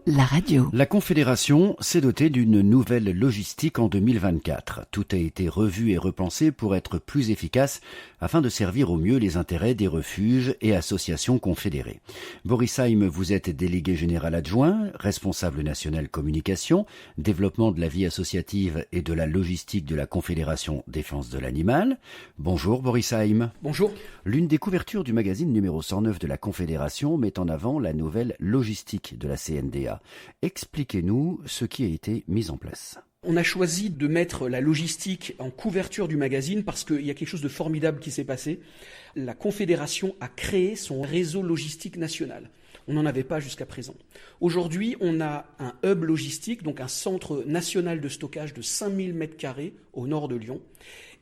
la radio. La Confédération s'est dotée d'une nouvelle logistique en 2024. Tout a été revu et repensé pour être plus efficace afin de servir au mieux les intérêts des refuges et associations confédérées. Boris Heim, vous êtes délégué général adjoint, responsable national communication, développement de la vie associative et de la logistique de la Confédération Défense de l'animal. Bonjour Boris Heim. Bonjour. L'une des couvertures du magazine numéro 109 de la Confédération met en avant la nouvelle logistique de la CNDA. Expliquez-nous ce qui a été mis en place. On a choisi de mettre la logistique en couverture du magazine parce qu'il y a quelque chose de formidable qui s'est passé. La Confédération a créé son réseau logistique national. On n'en avait pas jusqu'à présent. Aujourd'hui, on a un hub logistique, donc un centre national de stockage de 5000 m² au nord de Lyon.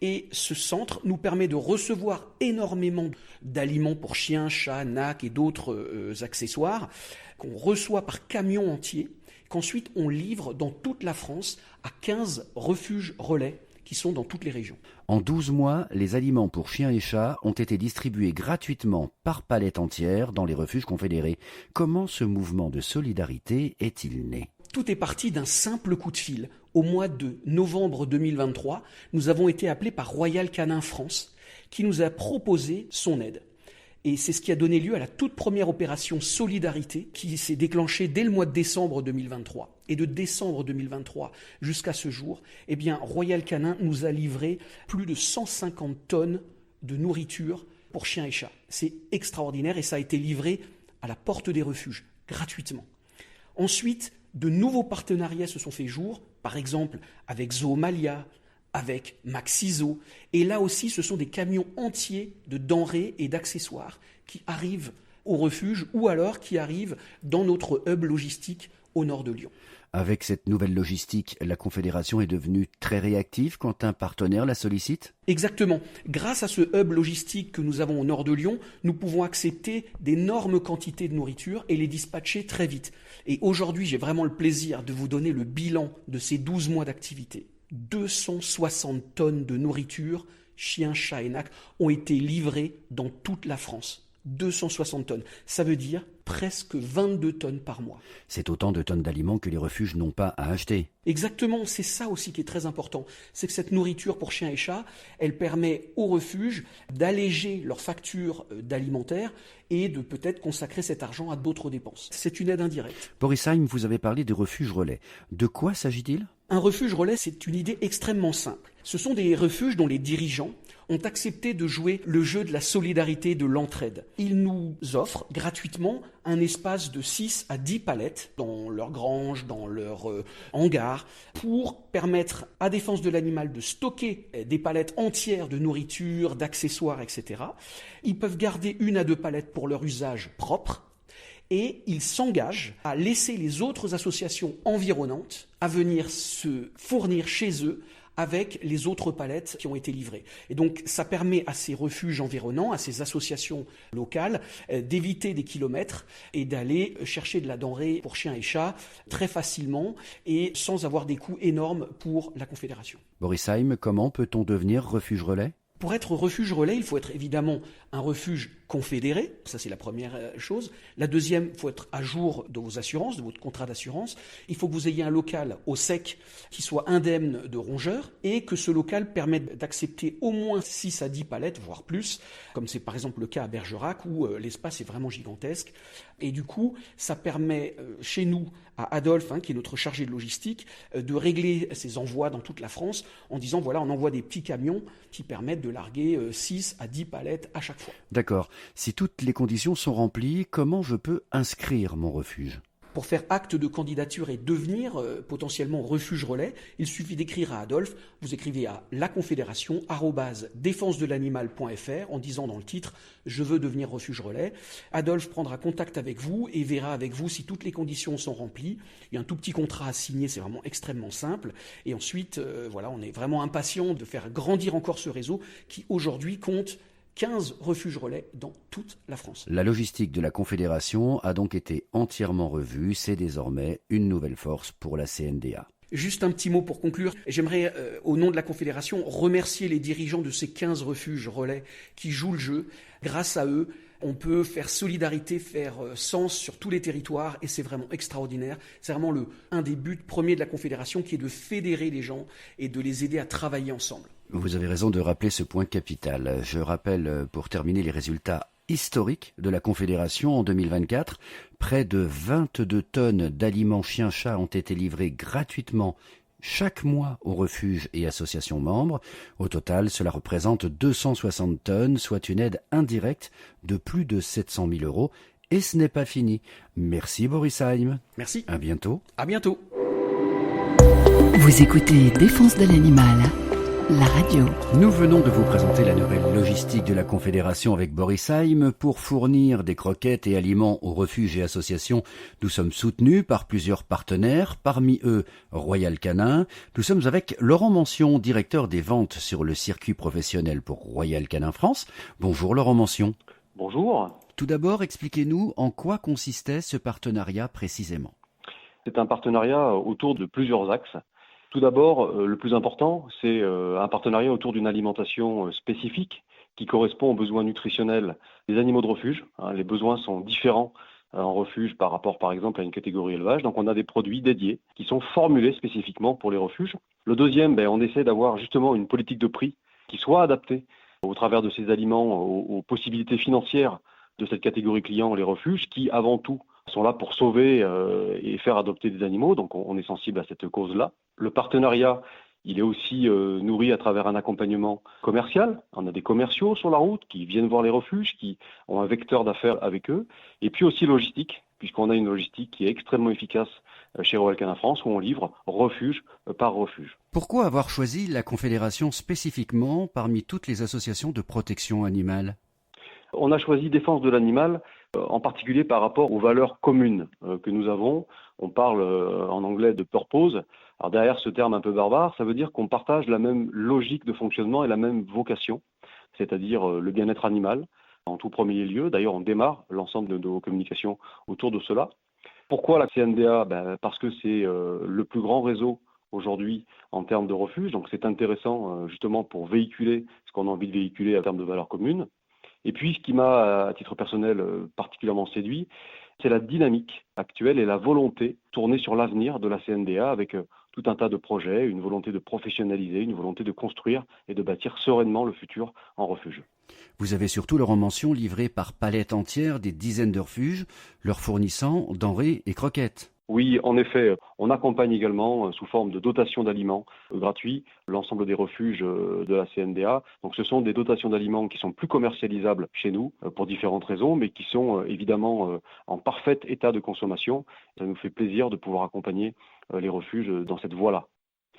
Et ce centre nous permet de recevoir énormément d'aliments pour chiens, chats, nacs et d'autres accessoires qu'on reçoit par camion entier, qu'ensuite on livre dans toute la France à 15 refuges relais qui sont dans toutes les régions. En 12 mois, les aliments pour chiens et chats ont été distribués gratuitement par palette entière dans les refuges confédérés. Comment ce mouvement de solidarité est-il né ? Tout est parti d'un simple coup de fil. Au mois de novembre 2023, nous avons été appelés par Royal Canin France, qui nous a proposé son aide. Et c'est ce qui a donné lieu à la toute première opération Solidarité qui s'est déclenchée dès le mois de décembre 2023. Et de décembre 2023 jusqu'à ce jour, Royal Canin nous a livré plus de 150 tonnes de nourriture pour chiens et chats. C'est extraordinaire et ça a été livré à la porte des refuges, gratuitement. Ensuite, de nouveaux partenariats se sont fait jour, par exemple avec Zoomalia, avec Maxiso. Et là aussi, ce sont des camions entiers de denrées et d'accessoires qui arrivent au refuge ou alors qui arrivent dans notre hub logistique au nord de Lyon. Avec cette nouvelle logistique, la Confédération est devenue très réactive quand un partenaire la sollicite ? Exactement. Grâce à ce hub logistique que nous avons au nord de Lyon, nous pouvons accepter d'énormes quantités de nourriture et les dispatcher très vite. Et aujourd'hui, j'ai vraiment le plaisir de vous donner le bilan de ces 12 mois d'activité. 260 tonnes de nourriture, chiens, chats et nacs, ont été livrées dans toute la France. 260 tonnes. Ça veut dire presque 22 tonnes par mois. C'est autant de tonnes d'aliments que les refuges n'ont pas à acheter. Exactement, c'est ça aussi qui est très important. C'est que cette nourriture pour chiens et chats, elle permet aux refuges d'alléger leurs factures d'alimentaire et de peut-être consacrer cet argent à d'autres dépenses. C'est une aide indirecte. Boris Heim, vous avez parlé de refuges relais. De quoi s'agit-il ? Un refuge relais, c'est une idée extrêmement simple. Ce sont des refuges dont les dirigeants ont accepté de jouer le jeu de la solidarité et de l'entraide. Ils nous offrent gratuitement un espace de 6 à 10 palettes dans leur grange, dans leur hangar, pour permettre à Défense de l'animal de stocker des palettes entières de nourriture, d'accessoires, etc. Ils peuvent garder 1 à 2 palettes pour leur usage propre. Et ils s'engagent à laisser les autres associations environnantes à venir se fournir chez eux avec les autres palettes qui ont été livrées. Et donc ça permet à ces refuges environnants, à ces associations locales, d'éviter des kilomètres et d'aller chercher de la denrée pour chiens et chats très facilement et sans avoir des coûts énormes pour la Confédération. Boris Heim, comment peut-on devenir refuge relais ? Pour être refuge relais, il faut être évidemment un refuge confédéré. Ça, c'est la première chose. La deuxième, il faut être à jour de vos assurances, de votre contrat d'assurance. Il faut que vous ayez un local au sec qui soit indemne de rongeurs et que ce local permette d'accepter au moins 6 à 10 palettes, voire plus, comme c'est par exemple le cas à Bergerac où l'espace est vraiment gigantesque. Et du coup, ça permet chez nous, à Adolphe, qui est notre chargé de logistique, de régler ces envois dans toute la France en disant, voilà, on envoie des petits camions qui permettent de larguer 6 à 10 palettes à chaque fois. D'accord. Si toutes les conditions sont remplies, comment je peux inscrire mon refuge ? Pour faire acte de candidature et devenir potentiellement refuge relais, il suffit d'écrire à Adolphe. Vous écrivez à laconfédération@défensedelanimal.fr en disant dans le titre « Je veux devenir refuge relais ». Adolphe prendra contact avec vous et verra avec vous si toutes les conditions sont remplies. Il y a un tout petit contrat à signer, c'est vraiment extrêmement simple. Et ensuite, on est vraiment impatient de faire grandir encore ce réseau qui aujourd'hui compte 15 refuges relais dans toute la France. La logistique de la Confédération a donc été entièrement revue. C'est désormais une nouvelle force pour la CNDA. Juste un petit mot pour conclure. J'aimerais, au nom de la Confédération, remercier les dirigeants de ces 15 refuges relais qui jouent le jeu. Grâce à eux, on peut faire solidarité, faire sens sur tous les territoires et c'est vraiment extraordinaire. C'est vraiment un des buts premiers de la Confédération qui est de fédérer les gens et de les aider à travailler ensemble. Vous avez raison de rappeler ce point capital. Je rappelle pour terminer les résultats historiques de la Confédération en 2024. Près de 22 tonnes d'aliments chiens-chats ont été livrés gratuitement chaque mois aux refuges et associations membres. Au total, cela représente 260 tonnes, soit une aide indirecte de plus de 700 000 euros. Et ce n'est pas fini. Merci Boris Heim. Merci. À bientôt. À bientôt. Vous écoutez Défense de l'animal, la radio. Nous venons de vous présenter la nouvelle logistique de la Confédération avec Boris Heim. Pour fournir des croquettes et aliments aux refuges et associations, nous sommes soutenus par plusieurs partenaires, parmi eux Royal Canin. Nous sommes avec Laurent Mention, directeur des ventes sur le circuit professionnel pour Royal Canin France. Bonjour Laurent Mention. Bonjour. Tout d'abord, expliquez-nous en quoi consistait ce partenariat précisément. C'est un partenariat autour de plusieurs axes. Tout d'abord, le plus important, c'est un partenariat autour d'une alimentation spécifique qui correspond aux besoins nutritionnels des animaux de refuge. Les besoins sont différents en refuge par rapport, par exemple, à une catégorie élevage. Donc, on a des produits dédiés qui sont formulés spécifiquement pour les refuges. Le deuxième, on essaie d'avoir justement une politique de prix qui soit adaptée au travers de ces aliments aux possibilités financières de cette catégorie client, les refuges, qui avant tout sont là pour sauver et faire adopter des animaux, donc on est sensible à cette cause-là. Le partenariat, il est aussi nourri à travers un accompagnement commercial. On a des commerciaux sur la route qui viennent voir les refuges, qui ont un vecteur d'affaires avec eux, et puis aussi logistique, puisqu'on a une logistique qui est extrêmement efficace chez Royal Canin France, où on livre refuge par refuge. Pourquoi avoir choisi la Confédération spécifiquement parmi toutes les associations de protection animale ? On a choisi Défense de l'animal, en particulier par rapport aux valeurs communes que nous avons. On parle en anglais de purpose. Alors derrière ce terme un peu barbare, ça veut dire qu'on partage la même logique de fonctionnement et la même vocation, c'est-à-dire le bien-être animal en tout premier lieu. D'ailleurs, on démarre l'ensemble de nos communications autour de cela. Pourquoi la CNDA ? Parce que c'est le plus grand réseau aujourd'hui en termes de refuge. Donc c'est intéressant justement pour véhiculer ce qu'on a envie de véhiculer en termes de valeurs communes. Et puis, ce qui m'a, à titre personnel, particulièrement séduit, c'est la dynamique actuelle et la volonté tournée sur l'avenir de la CNDA avec tout un tas de projets, une volonté de professionnaliser, une volonté de construire et de bâtir sereinement le futur en refuge. Vous avez surtout, Laurent Mention, livré par palette entière des dizaines de refuges, leur fournissant denrées et croquettes. Oui, en effet, on accompagne également sous forme de dotation d'aliments gratuits l'ensemble des refuges de la CNDA. Donc ce sont des dotations d'aliments qui sont plus commercialisables chez nous pour différentes raisons, mais qui sont évidemment en parfait état de consommation. Ça nous fait plaisir de pouvoir accompagner les refuges dans cette voie-là.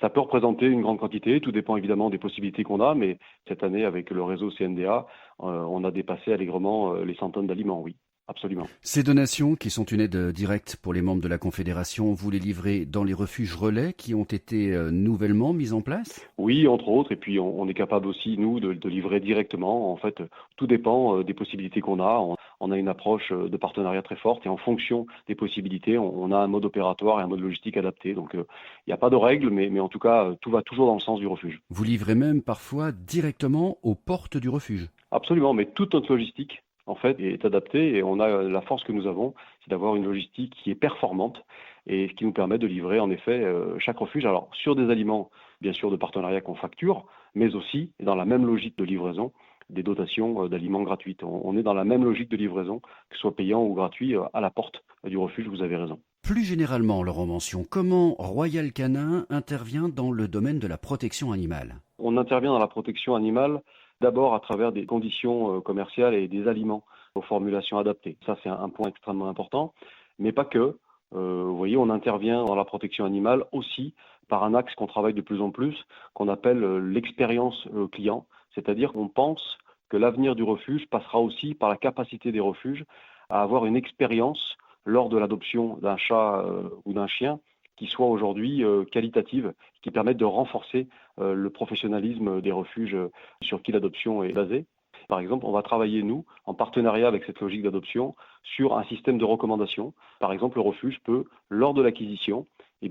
Ça peut représenter une grande quantité, tout dépend évidemment des possibilités qu'on a, mais cette année, avec le réseau CNDA, on a dépassé allègrement les centaines d'aliments, oui. Absolument. Ces donations, qui sont une aide directe pour les membres de la Confédération, vous les livrez dans les refuges relais qui ont été nouvellement mis en place ? Oui, entre autres, et puis on est capable aussi, nous, de livrer directement. En fait, tout dépend des possibilités qu'on a. On a une approche de partenariat très forte et en fonction des possibilités, on a un mode opératoire et un mode logistique adapté. Donc, il n'y a pas de règles, mais en tout cas, tout va toujours dans le sens du refuge. Vous livrez même parfois directement aux portes du refuge ? Absolument, mais toute notre logistique en fait, est adapté et on a la force que nous avons, c'est d'avoir une logistique qui est performante et ce qui nous permet de livrer en effet chaque refuge. Alors sur des aliments, bien sûr, de partenariat qu'on facture, mais aussi dans la même logique de livraison, des dotations d'aliments gratuites. On est dans la même logique de livraison, que ce soit payant ou gratuit, à la porte du refuge, vous avez raison. Plus généralement, Laurent Mention, comment Royal Canin intervient dans le domaine de la protection animale ? On intervient dans la protection animale d'abord à travers des conditions commerciales et des aliments aux formulations adaptées. Ça, c'est un point extrêmement important, mais pas que. Vous voyez, on intervient dans la protection animale aussi par un axe qu'on travaille de plus en plus, qu'on appelle l'expérience client. C'est-à-dire qu'on pense que l'avenir du refuge passera aussi par la capacité des refuges à avoir une expérience lors de l'adoption d'un chat ou d'un chien qui soit aujourd'hui qualitative, qui permette de renforcer le professionnalisme des refuges sur qui l'adoption est basée. Par exemple, on va travailler, nous, en partenariat avec cette logique d'adoption, sur un système de recommandation. Par exemple, le refuge peut, lors de l'acquisition,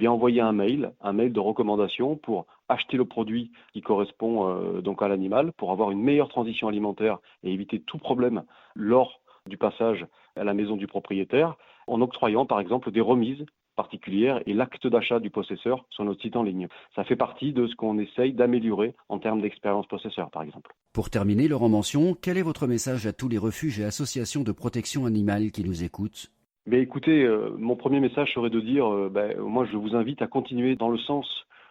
envoyer un mail de recommandation pour acheter le produit qui correspond donc à l'animal, pour avoir une meilleure transition alimentaire et éviter tout problème lors du passage à la maison du propriétaire, en octroyant par exemple des remises particulières et l'acte d'achat du possesseur sur notre site en ligne. Ça fait partie de ce qu'on essaye d'améliorer en termes d'expérience possesseur, par exemple. Pour terminer, Laurent Mention, quel est votre message à tous les refuges et associations de protection animale qui nous écoutent ? Écoutez, mon premier message serait de dire, moi je vous invite à continuer dans le sens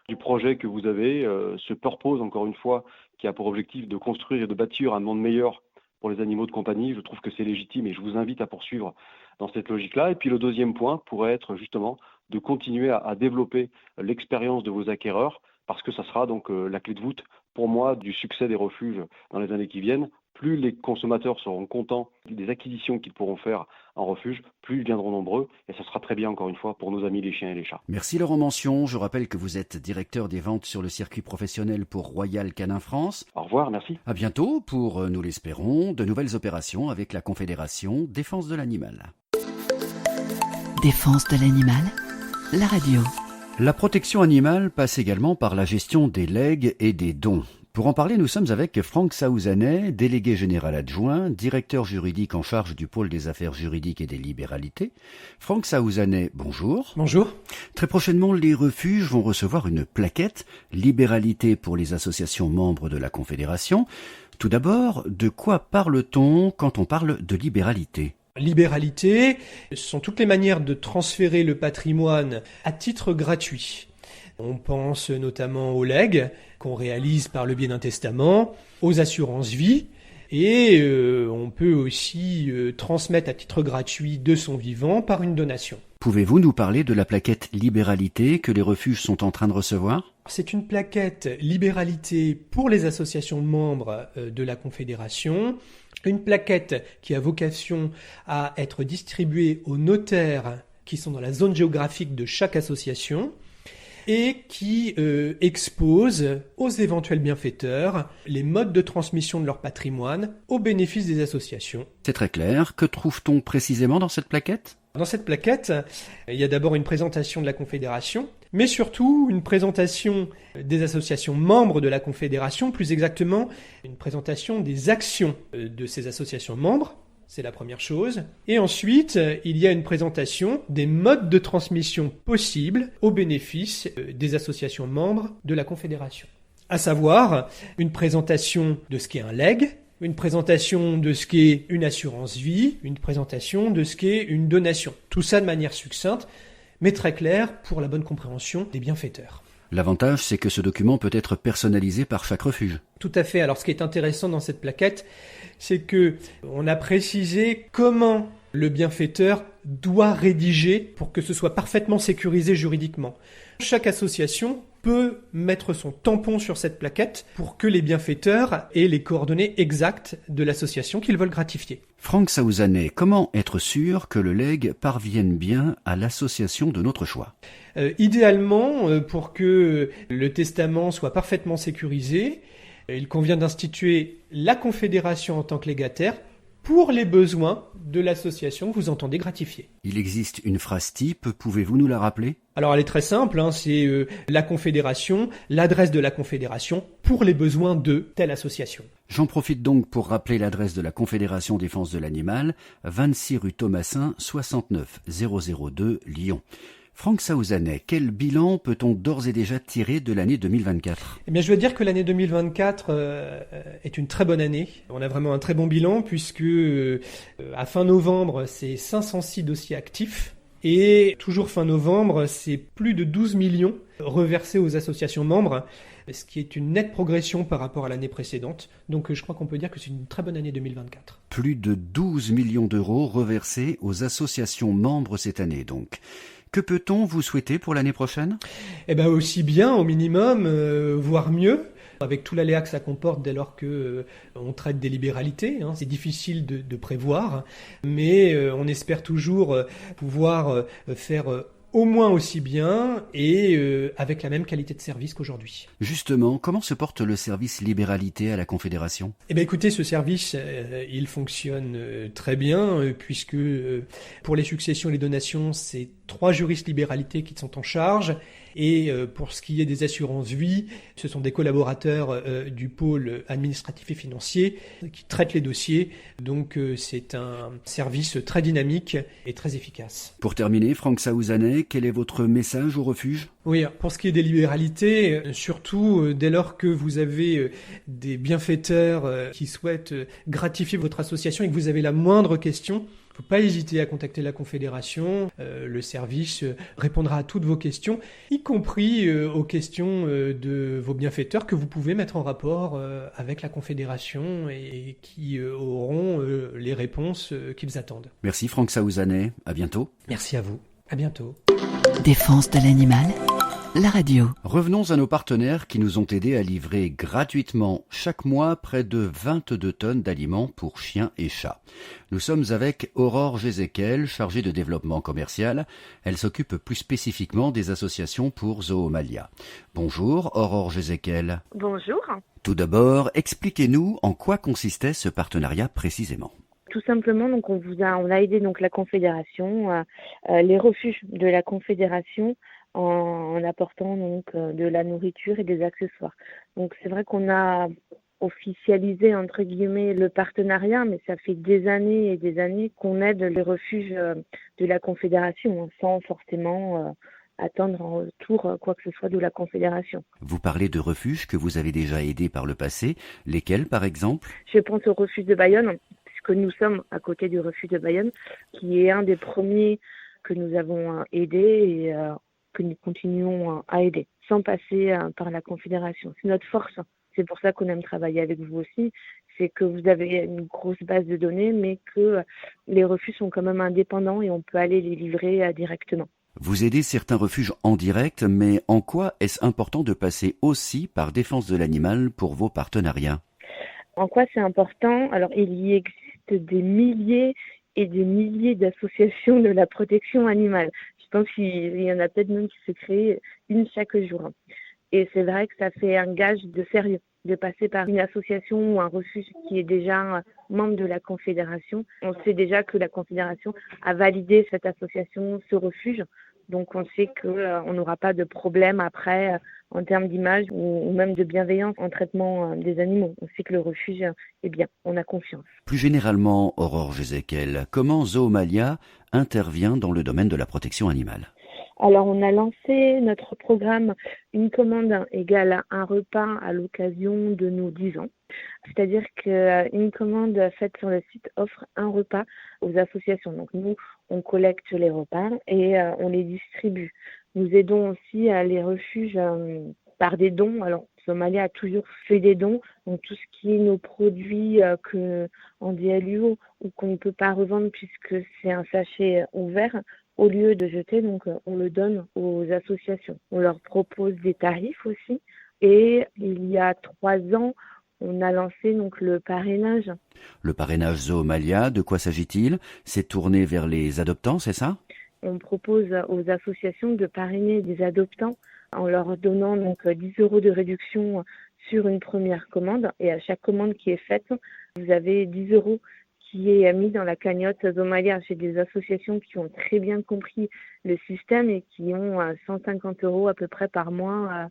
du projet que vous avez, ce purpose, encore une fois, qui a pour objectif de construire et de bâtir un monde meilleur pour les animaux de compagnie. Je trouve que c'est légitime et je vous invite à poursuivre dans cette logique-là. Et puis le deuxième point pourrait être justement de continuer à développer l'expérience de vos acquéreurs, parce que ça sera donc la clé de voûte pour moi du succès des refuges dans les années qui viennent. Plus les consommateurs seront contents des acquisitions qu'ils pourront faire en refuge, plus ils viendront nombreux et ça sera très bien encore une fois pour nos amis les chiens et les chats. Merci Laurent Mention, je rappelle que vous êtes directeur des ventes sur le circuit professionnel pour Royal Canin France. Au revoir, merci. À bientôt pour, nous l'espérons, de nouvelles opérations avec la Confédération Défense de l'Animal. Défense de l'animal, la radio. La protection animale passe également par la gestion des legs et des dons. Pour en parler, nous sommes avec Franck Saouzanet, délégué général adjoint, directeur juridique en charge du pôle des affaires juridiques et des libéralités. Franck Saouzanet, bonjour. Bonjour. Très prochainement, les refuges vont recevoir une plaquette « Libéralité pour les associations membres de la Confédération ». Tout d'abord, de quoi parle-t-on quand on parle de libéralité ? Libéralité, ce sont toutes les manières de transférer le patrimoine à titre gratuit. On pense notamment aux legs qu'on réalise par le biais d'un testament, aux assurances vie, et on peut aussi transmettre à titre gratuit de son vivant par une donation. Pouvez-vous nous parler de la plaquette Libéralité que les refuges sont en train de recevoir ? C'est une plaquette Libéralité pour les associations membres de la Confédération. Une plaquette qui a vocation à être distribuée aux notaires qui sont dans la zone géographique de chaque association et qui expose aux éventuels bienfaiteurs les modes de transmission de leur patrimoine au bénéfice des associations. C'est très clair. Que trouve-t-on précisément dans cette plaquette ? Dans cette plaquette, il y a d'abord une présentation de la Confédération, mais surtout une présentation des associations membres de la Confédération, plus exactement une présentation des actions de ces associations membres. C'est la première chose. Et ensuite, il y a une présentation des modes de transmission possibles au bénéfice des associations membres de la Confédération. À savoir, une présentation de ce qu'est un leg, une présentation de ce qu'est une assurance vie, une présentation de ce qu'est une donation. Tout ça de manière succincte, mais très claire pour la bonne compréhension des bienfaiteurs. L'avantage, c'est que ce document peut être personnalisé par chaque refuge. Tout à fait. Alors, ce qui est intéressant dans cette plaquette, c'est que on a précisé comment le bienfaiteur doit rédiger pour que ce soit parfaitement sécurisé juridiquement. Chaque association peut mettre son tampon sur cette plaquette pour que les bienfaiteurs aient les coordonnées exactes de l'association qu'ils veulent gratifier. Franck Saouzanet, comment être sûr que le leg parvienne bien à l'association de notre choix ? Idéalement, pour que le testament soit parfaitement sécurisé, il convient d'instituer la Confédération en tant que légataire pour les besoins de l'association que vous entendez gratifier. Il existe une phrase type, pouvez-vous nous la rappeler ? Alors elle est très simple, c'est la Confédération, l'adresse de la Confédération pour les besoins de telle association. J'en profite donc pour rappeler l'adresse de la Confédération Défense de l'Animal, 26 rue Thomassin, 69 002 Lyon. Franck Saouzanais, quel bilan peut-on d'ores et déjà tirer de l'année 2024 ? Eh bien, je veux dire que l'année 2024 est une très bonne année. On a vraiment un très bon bilan puisque à fin novembre, c'est 506 dossiers actifs. Et toujours fin novembre, c'est plus de 12 millions reversés aux associations membres, ce qui est une nette progression par rapport à l'année précédente. Donc je crois qu'on peut dire que c'est une très bonne année 2024. Plus de 12 millions d'euros reversés aux associations membres cette année donc. Que peut-on vous souhaiter pour l'année prochaine ? Eh bien aussi bien au minimum, voire mieux. Avec tout l'aléa que ça comporte dès lors que on traite des libéralités, c'est difficile de prévoir, mais on espère toujours pouvoir faire au moins aussi bien et avec la même qualité de service qu'aujourd'hui. Justement, comment se porte le service libéralité à la Confédération ? Eh bien écoutez, ce service, il fonctionne très bien puisque pour les successions et les donations, c'est 3 juristes libéralités qui sont en charge. Et pour ce qui est des assurances vie, ce sont des collaborateurs du pôle administratif et financier qui traitent les dossiers. Donc c'est un service très dynamique et très efficace. Pour terminer, Franck Saouzanais, quel est votre message au refuge ? Oui, pour ce qui est des libéralités, surtout dès lors que vous avez des bienfaiteurs qui souhaitent gratifier votre association et que vous avez la moindre question, il ne faut pas hésiter à contacter la Confédération. Le service répondra à toutes vos questions, y compris aux questions de vos bienfaiteurs que vous pouvez mettre en rapport avec la Confédération et qui auront les réponses qu'ils attendent. Merci Franck Saouzanais, à bientôt. Merci à vous, à bientôt. Défense de l'animal, la radio. Revenons à nos partenaires qui nous ont aidés à livrer gratuitement chaque mois près de 22 tonnes d'aliments pour chiens et chats. Nous sommes avec Aurore Jézéquel, chargée de développement commercial. Elle s'occupe plus spécifiquement des associations pour Zoomalia. Bonjour Aurore Jézéquel. Bonjour. Tout d'abord, expliquez-nous en quoi consistait ce partenariat précisément. Tout simplement, donc on a aidé donc la Confédération, les refuges de la Confédération en apportant donc de la nourriture et des accessoires. Donc c'est vrai qu'on a officialisé entre guillemets le partenariat, mais ça fait des années et des années qu'on aide les refuges de la Confédération sans forcément attendre en retour quoi que ce soit de la Confédération. Vous parlez de refuges que vous avez déjà aidés par le passé. Lesquels par exemple ? Je pense au refuge de Bayonne, puisque nous sommes à côté du refuge de Bayonne, qui est un des premiers que nous avons aidé et que nous continuons à aider, sans passer par la Confédération. C'est notre force. C'est pour ça qu'on aime travailler avec vous aussi. C'est que vous avez une grosse base de données, mais que les refuges sont quand même indépendants et on peut aller les livrer directement. Vous aidez certains refuges en direct, mais en quoi est-ce important de passer aussi par Défense de l'animal pour vos partenariats ? En quoi c'est important ? Alors, il y existe des milliers et des milliers d'associations de la protection animale. Je pense qu'il y en a peut-être même qui se créent une chaque jour. Et c'est vrai que ça fait un gage de sérieux de passer par une association ou un refuge qui est déjà membre de la Confédération. On sait déjà que la Confédération a validé cette association, ce refuge. Donc on sait qu'on n'aura pas de problème après en termes d'image ou même de bienveillance en traitement des animaux. On sait que le refuge est bien, on a confiance. Plus généralement, Aurore Jézéquel, comment Zoomalia intervient dans le domaine de la protection animale ? Alors, on a lancé notre programme Une commande égale à un repas à l'occasion de nos 10 ans. C'est-à-dire qu'une commande faite sur le site offre un repas aux associations. Donc, nous, on collecte les repas et on les distribue. Nous aidons aussi les refuges par des dons. Alors, Zoomalia a toujours fait des dons. Donc, tout ce qui est nos produits en DLUO ou qu'on ne peut pas revendre puisque c'est un sachet ouvert, au lieu de jeter, donc on le donne aux associations. On leur propose des tarifs aussi. Et il y a 3 ans, on a lancé donc le parrainage. Le parrainage Zoomalia, de quoi s'agit-il ? C'est tourné vers les adoptants, c'est ça ? On propose aux associations de parrainer des adoptants en leur donnant donc 10 € de réduction sur une première commande. Et à chaque commande qui est faite, vous avez 10 € qui est mis dans la cagnotte Zomalia. J'ai des associations qui ont très bien compris le système et qui ont 150 € à peu près par mois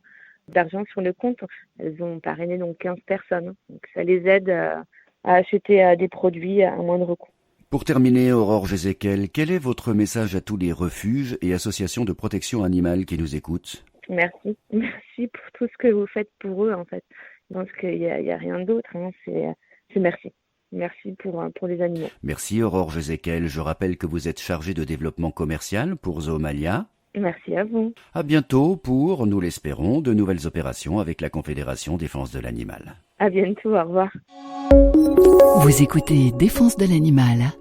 d'argent sur le compte. Elles ont parrainé donc 15 personnes. Donc ça les aide à acheter des produits à moindre coût. Pour terminer, Aurore Jézéquel, quel est votre message à tous les refuges et associations de protection animale qui nous écoutent ? Merci pour tout ce que vous faites pour eux en fait. Je pense qu'il y a rien d'autre, c'est merci. Merci pour les animaux. Merci Aurore Jézéquel. Je rappelle que vous êtes chargée de développement commercial pour Zoomalia. Merci à vous. À bientôt pour, nous l'espérons, de nouvelles opérations avec la Confédération Défense de l'Animal. À bientôt, au revoir. Vous écoutez Défense de l'Animal,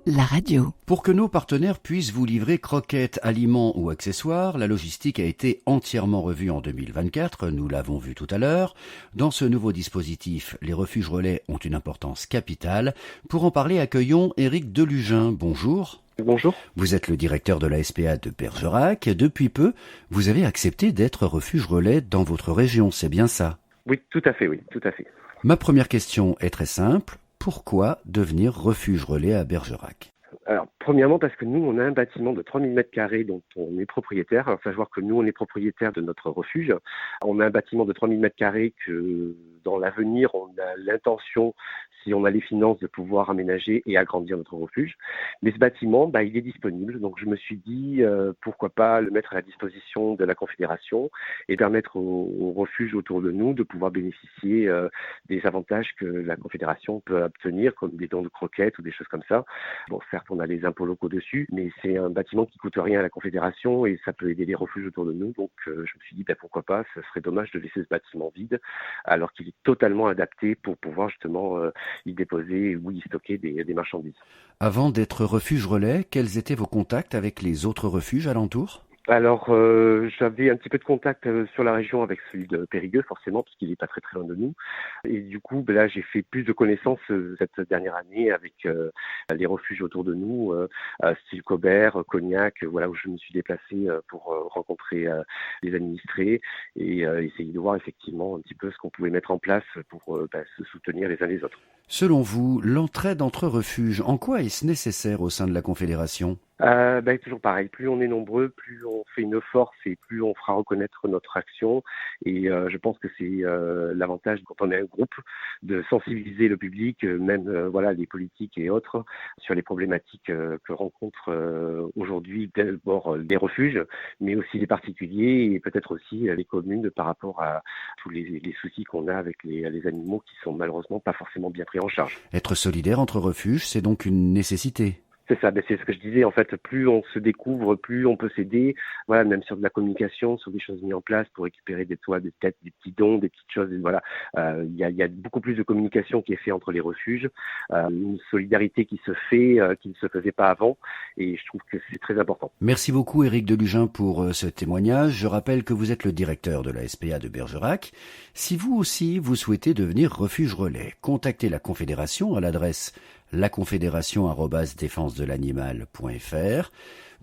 la radio. Pour que nos partenaires puissent vous livrer croquettes, aliments ou accessoires, la logistique a été entièrement revue en 2024, nous l'avons vu tout à l'heure. Dans ce nouveau dispositif, les refuges relais ont une importance capitale. Pour en parler, accueillons Éric Delugin. Bonjour. Bonjour. Vous êtes le directeur de la SPA de Bergerac. Depuis peu, vous avez accepté d'être refuge relais dans votre région, c'est bien ça ? Oui, tout à fait. Ma première question est très simple. Pourquoi devenir refuge relais à Bergerac ? Alors, premièrement, parce que nous, on a un bâtiment de 3000 m² dont on est propriétaire. Alors, savoir que nous, on est propriétaire de notre refuge. On a un bâtiment de 3000 m² que, dans l'avenir, on a l'intention, si on a les finances, de pouvoir aménager et agrandir notre refuge. Mais ce bâtiment, il est disponible. Donc, je me suis dit, pourquoi pas le mettre à la disposition de la Confédération et permettre aux refuges autour de nous de pouvoir bénéficier des avantages que la Confédération peut obtenir, comme des dons de croquettes ou des choses comme ça. Bon, certes, on a les impôts locaux dessus, mais c'est un bâtiment qui coûte rien à la Confédération et ça peut aider les refuges autour de nous. Donc, je me suis dit, pourquoi pas, ce serait dommage de laisser ce bâtiment vide, alors qu'il est totalement adapté pour pouvoir justement y déposer ou y stocker des marchandises. Avant d'être refuge relais, quels étaient vos contacts avec les autres refuges alentours ? Alors, j'avais un petit peu de contact sur la région avec celui de Périgueux, forcément, parce qu'il n'est pas très très loin de nous. Et du coup, là, j'ai fait plus de connaissances cette dernière année avec les refuges autour de nous, style Cobert, Cognac, voilà, où je me suis déplacé pour rencontrer les administrés et essayer de voir effectivement un petit peu ce qu'on pouvait mettre en place pour se soutenir les uns les autres. Selon vous, l'entraide entre refuges, en quoi est-ce nécessaire au sein de la Confédération ? Toujours pareil, plus on est nombreux, plus on fait une force et plus on fera reconnaître notre action. Et je pense que c'est l'avantage quand on est un groupe de sensibiliser le public, même les politiques et autres, sur les problématiques que rencontrent aujourd'hui d'abord les refuges, mais aussi les particuliers et peut-être aussi les communes par rapport à tous les soucis qu'on a avec les animaux qui sont malheureusement pas forcément bien pris en charge. Être solidaire entre refuges, c'est donc une nécessité. C'est ça, c'est ce que je disais, en fait, plus on se découvre, plus on peut s'aider, voilà, même sur de la communication, sur des choses mises en place pour récupérer des petits dons, des petites choses, voilà. Il y a beaucoup plus de communication qui est faite entre les refuges, une solidarité qui se fait, qui ne se faisait pas avant, et je trouve que c'est très important. Merci beaucoup Éric Delugin pour ce témoignage. Je rappelle que vous êtes le directeur de la SPA de Bergerac. Si vous aussi, vous souhaitez devenir refuge relais, contactez la Confédération à l'adresse laconfédération@défensedelanimal.fr.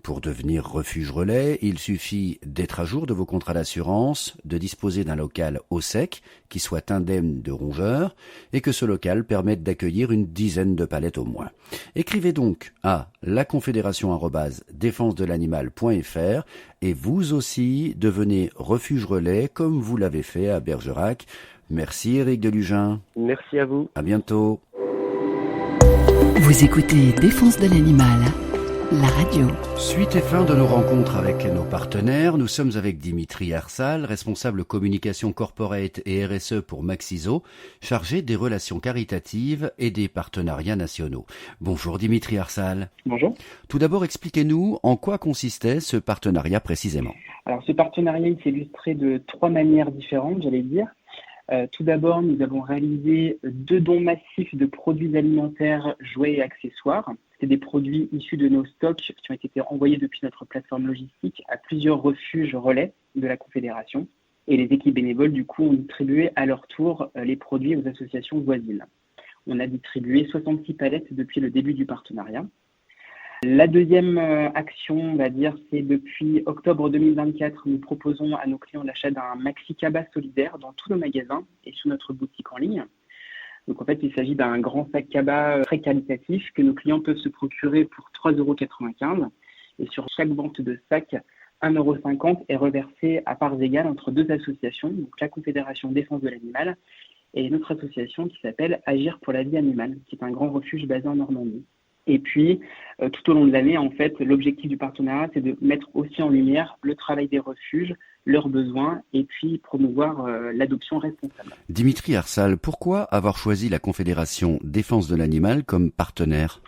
Pour devenir refuge relais, il suffit d'être à jour de vos contrats d'assurance, de disposer d'un local au sec qui soit indemne de rongeurs et que ce local permette d'accueillir une dizaine de palettes au moins. Écrivez donc à laconfédération@défensedelanimal.fr et vous aussi devenez refuge relais comme vous l'avez fait à Bergerac. Merci Éric Delugin. Merci à vous. À bientôt. Vous écoutez Défense de l'Animal, la radio. Suite et fin de nos rencontres avec nos partenaires, nous sommes avec Dimitri Arsal, responsable communication corporate et RSE pour Maxiso, chargé des relations caritatives et des partenariats nationaux. Bonjour Dimitri Arsal. Bonjour. Tout d'abord, expliquez-nous en quoi consistait ce partenariat précisément. Alors ce partenariat, il s'illustrait de 3 manières différentes, j'allais dire. Tout d'abord, nous avons réalisé 2 dons massifs de produits alimentaires, jouets et accessoires. C'est des produits issus de nos stocks qui ont été envoyés depuis notre plateforme logistique à plusieurs refuges relais de la Confédération. Et les équipes bénévoles, du coup, ont distribué à leur tour les produits aux associations voisines. On a distribué 66 palettes depuis le début du partenariat. La deuxième action, on va dire, c'est depuis octobre 2024, nous proposons à nos clients l'achat d'un maxi cabas solidaire dans tous nos magasins et sous notre boutique en ligne. Donc en fait, il s'agit d'un grand sac cabas très qualitatif que nos clients peuvent se procurer pour 3,95 €. Et sur chaque vente de sac, 1,50 € est reversé à parts égales entre deux associations, donc la Confédération Défense de l'Animal et une autre association qui s'appelle Agir pour la vie animale, qui est un grand refuge basé en Normandie. Et puis, tout au long de l'année, en fait, l'objectif du partenariat, c'est de mettre aussi en lumière le travail des refuges, leurs besoins, et puis promouvoir l'adoption responsable. Dimitri Arsal, pourquoi avoir choisi la Confédération Défense de l'Animal comme partenaire ?